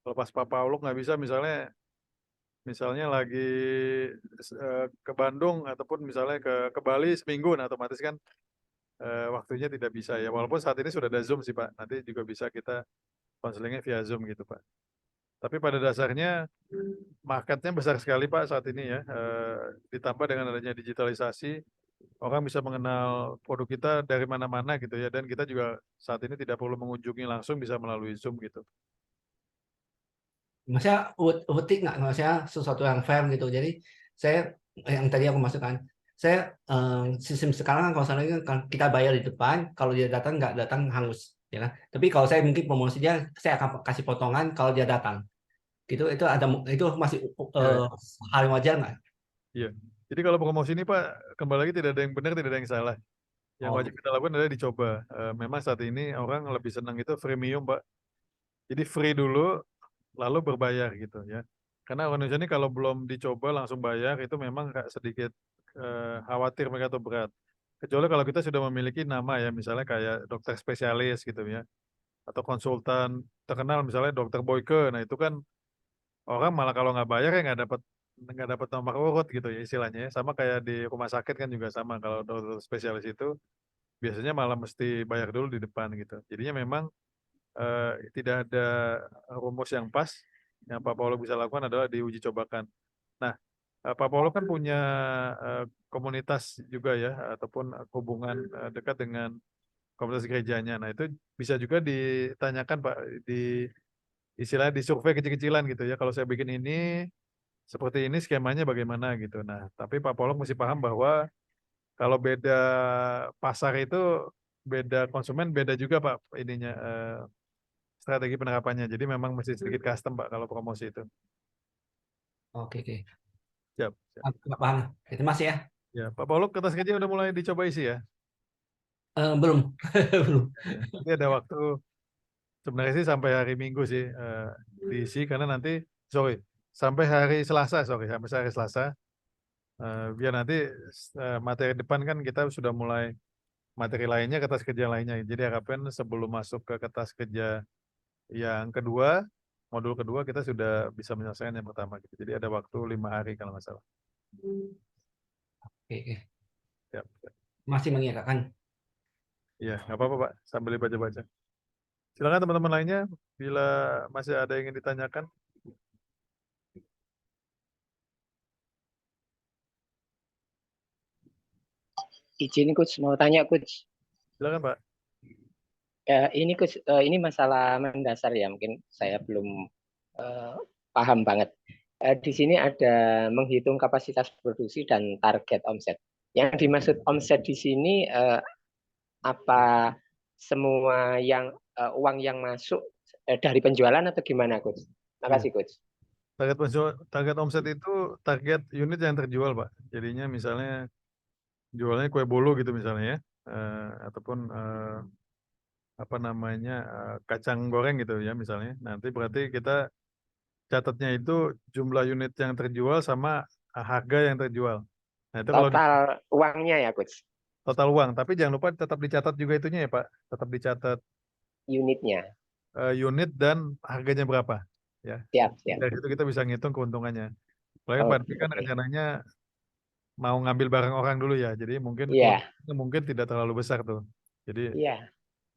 kalau pas Pak Pauluk nggak bisa, misalnya lagi ke Bandung ataupun misalnya ke Bali seminggu, nah otomatis kan waktunya tidak bisa ya. Walaupun saat ini sudah ada Zoom sih Pak, nanti juga bisa kita konselingnya via Zoom gitu Pak. Tapi pada dasarnya marketnya besar sekali Pak saat ini ya. Ditambah dengan adanya digitalisasi, orang bisa mengenal produk kita dari mana-mana gitu ya. Dan kita juga saat ini tidak perlu mengunjungi langsung, bisa melalui Zoom gitu. Maksudnya utik nggak, maksudnya sesuatu yang fair gitu. Jadi saya yang tadi aku masukkan, saya sistem sekarang kan kalau misalnya kan kita bayar di depan, kalau dia datang nggak datang hangus, ya kan. Tapi kalau saya mungkin promosinya saya akan kasih potongan kalau dia datang, gitu. Itu masih hal yang wajar nggak? Iya. Jadi kalau promosi ini Pak, kembali lagi tidak ada yang benar, tidak ada yang salah. Yang wajib kita lakukan adalah dicoba. Memang saat ini orang lebih senang itu freemium Pak. Jadi free dulu, lalu berbayar gitu ya. Karena orang Indonesia ini kalau belum dicoba langsung bayar itu memang sedikit khawatir mereka atau berat. Kecuali kalau kita sudah memiliki nama ya, misalnya kayak dokter spesialis gitu ya, atau konsultan terkenal misalnya dokter Boyke. Nah itu kan orang malah kalau nggak bayar ya nggak dapat nomor urut gitu ya istilahnya. Sama kayak di rumah sakit kan juga sama, kalau dokter spesialis itu biasanya malah mesti bayar dulu di depan gitu. Jadinya memang tidak ada rumus yang pas. Yang Pak Paulo bisa lakukan adalah diuji cobakan. Nah, Pak Paulo kan punya komunitas juga ya, ataupun hubungan dekat dengan komunitas gerejanya. Nah, itu bisa juga ditanyakan Pak, istilahnya di survei kecil-kecilan gitu ya. Kalau saya bikin ini, seperti ini skemanya bagaimana gitu. Nah, tapi Pak Polok mesti paham bahwa kalau beda pasar itu beda konsumen, beda juga Pak ininya strategi penerapannya. Jadi memang mesti sedikit custom Pak kalau promosi itu. Oke. Siap. Nggak paham. Terima kasih ya. Ya, Pak Polok kertas kerja udah mulai dicoba isi ya? Belum. Belum. Ya, nanti ada waktu sebenarnya sih sampai hari Minggu sih diisi karena nanti sampai hari Selasa sampai hari Selasa biar nanti materi depan kan kita sudah mulai materi lainnya, kertas kerja lainnya. Jadi harapan sebelum masuk ke kertas kerja yang kedua, modul kedua kita sudah bisa menyelesaikan yang pertama gitu. Jadi ada waktu 5 hari kalau nggak salah. Oke. Siap. Masih mengiyakan. Iya, nggak apa-apa Pak, sambil dibaca-baca. Silakan teman-teman lainnya, bila masih ada yang ingin ditanyakan. Izin Coach, mau tanya Coach. Silakan Pak. Ini Coach, ini masalah mendasar ya, mungkin saya belum paham banget. Di sini ada menghitung kapasitas produksi dan target omset. Yang dimaksud omset di sini apa semua yang uang yang masuk dari penjualan atau gimana Coach? Makasih Coach. Target omset itu target unit yang terjual Pak. Jadinya misalnya jualnya kue bolu gitu misalnya ya, ataupun apa namanya kacang goreng gitu ya misalnya. Nanti berarti kita catatnya itu jumlah unit yang terjual sama harga yang terjual. Nah itu kalau Total uangnya ya Coach? Total uang, tapi jangan lupa tetap dicatat juga itunya ya Pak, tetap dicatat unitnya. Unit dan harganya berapa ya. Siap. Dari situ kita bisa ngitung keuntungannya. Apalagi Pak Dwi kan rencananya mau ngambil barang orang dulu ya, jadi mungkin mungkin tidak terlalu besar tuh. Jadi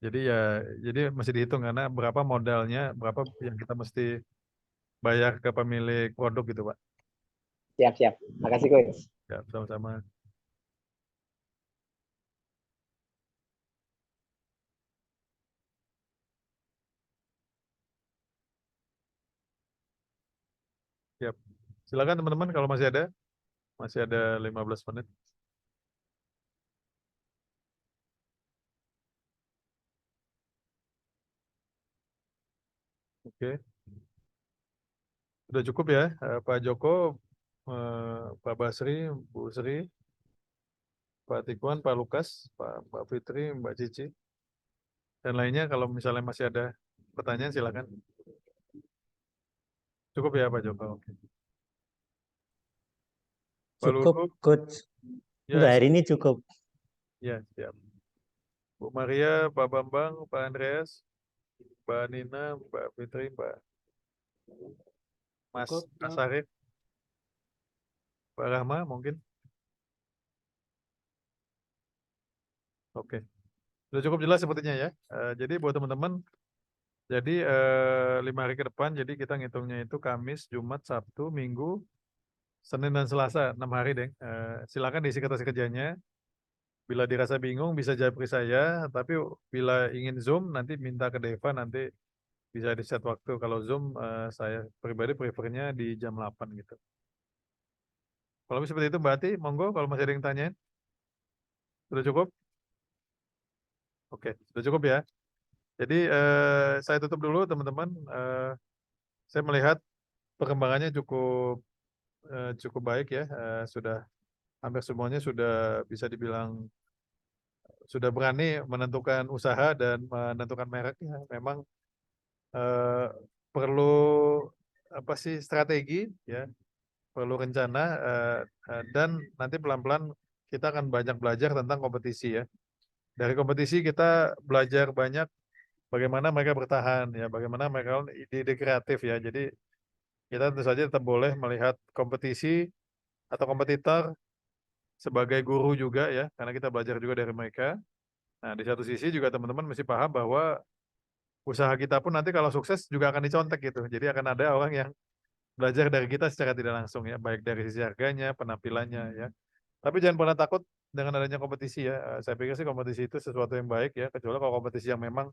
jadi mesti dihitung karena berapa modalnya, berapa yang kita mesti bayar ke pemilik produk gitu Pak. Siap. Makasih Coach. Ya, sama-sama. Siap. Silakan teman-teman kalau masih ada 15 menit. Oke. Sudah cukup ya, Pak Joko, Pak Basri, Bu Sri, Pak Tikwan, Pak Lukas, Mbak Fitri, Mbak Cici, dan lainnya. Kalau misalnya masih ada pertanyaan silakan. Cukup ya Pak Joko. Oke. Cukup, Coach. Ya, Untuk hari ini cukup. Ya, siap. Bu Maria, Pak Bambang, Pak Andreas, Mbak Nina, Mbak Fitri, Mas Arif, Pak Rahma mungkin. Oke. Sudah cukup jelas sepertinya ya. Jadi buat teman-teman, jadi 5 hari ke depan, jadi kita ngitungnya itu Kamis, Jumat, Sabtu, Minggu, Senin dan Selasa, 6 hari deh. Silakan diisi kertas kerjanya. Bila dirasa bingung bisa japri saya, tapi bila ingin Zoom nanti minta ke Deva, nanti bisa di set waktu. Kalau Zoom saya pribadi prefernya di jam 8 gitu. Kalau seperti itu Mbak Ati, monggo kalau masih ada yang tanyain. Sudah cukup? Oke, sudah cukup ya. Jadi saya tutup dulu teman-teman. Saya melihat perkembangannya cukup baik ya. Sudah hampir semuanya sudah bisa dibilang sudah berani menentukan usaha dan menentukan mereknya. Memang perlu apa sih strategi ya, perlu rencana dan nanti pelan-pelan kita akan banyak belajar tentang kompetisi ya. Dari kompetisi kita belajar banyak bagaimana mereka bertahan ya, bagaimana mereka ide-ide kreatif ya. Jadi kita tentu saja tetap boleh melihat kompetisi atau kompetitor sebagai guru juga ya, karena kita belajar juga dari mereka. Nah, di satu sisi juga teman-teman mesti paham bahwa usaha kita pun nanti kalau sukses juga akan dicontek gitu. Jadi akan ada orang yang belajar dari kita secara tidak langsung ya, baik dari sisi harganya, penampilannya ya. Tapi jangan pernah takut dengan adanya kompetisi ya. Saya pikir sih kompetisi itu sesuatu yang baik ya, kecuali kalau kompetisi yang memang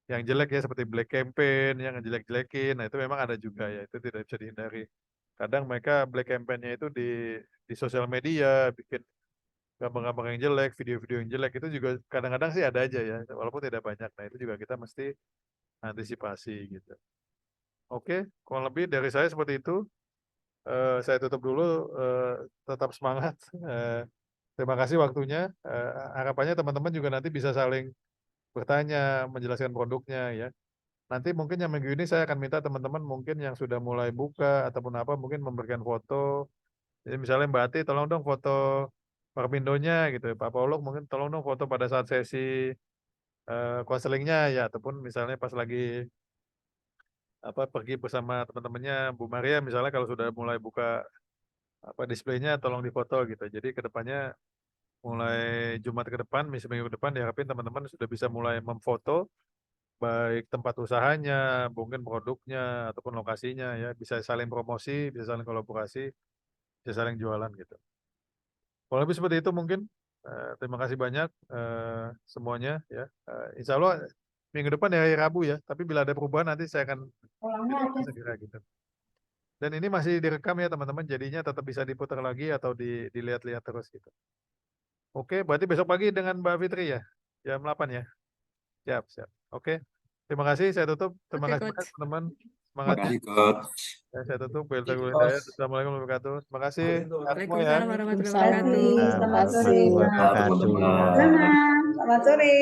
yang jelek ya seperti black campaign yang jelek-jelekin, nah itu memang ada juga ya, itu tidak bisa dihindari. kadang mereka black campaign-nya itu di sosial media, bikin gambar-gambar yang jelek, video-video yang jelek, itu juga kadang-kadang sih ada aja ya, walaupun tidak banyak. Nah itu juga kita mesti antisipasi gitu. Oke, kurang lebih dari saya seperti itu. Saya tutup dulu, tetap semangat. Terima kasih waktunya. Harapannya teman-teman juga nanti bisa saling bertanya, menjelaskan produknya ya. Nanti mungkin yang minggu ini saya akan minta teman-teman mungkin yang sudah mulai buka ataupun apa mungkin memberikan foto. Jadi misalnya Mbak Ati tolong dong foto Permindonya gitu. Pak Pauluk mungkin tolong dong foto pada saat sesi konselingnya ya, ataupun misalnya pas lagi pergi bersama teman-temannya Bu Maria misalnya kalau sudah mulai buka displaynya tolong difoto gitu. Jadi kedepannya mulai Jumat ke depan, minggu ke depan diharapin teman-teman sudah bisa mulai memfoto baik tempat usahanya, mungkin produknya ataupun lokasinya ya, bisa saling promosi, bisa saling kolaborasi, bisa saling jualan gitu. Kalau lebih seperti itu mungkin. Terima kasih banyak semuanya ya. Insya Allah minggu depan ya hari Rabu ya. Tapi bila ada perubahan nanti saya akan segera gitu. Dan ini masih direkam ya teman-teman. Jadinya tetap bisa diputar lagi atau dilihat-lihat terus gitu. Oke, berarti besok pagi dengan Mbak Fitri ya, jam 8 ya. Siap, siap. Oke, terima kasih. Saya tutup. Terima kasih banyak teman-teman. Semangat. Terima kasih, Coach. Saya tutup. Assalamualaikum warahmatullahi wabarakatuh. Terima kasih. Waalaikumsalam warahmatullahi wabarakatuh. Terima kasih. Selamat sore.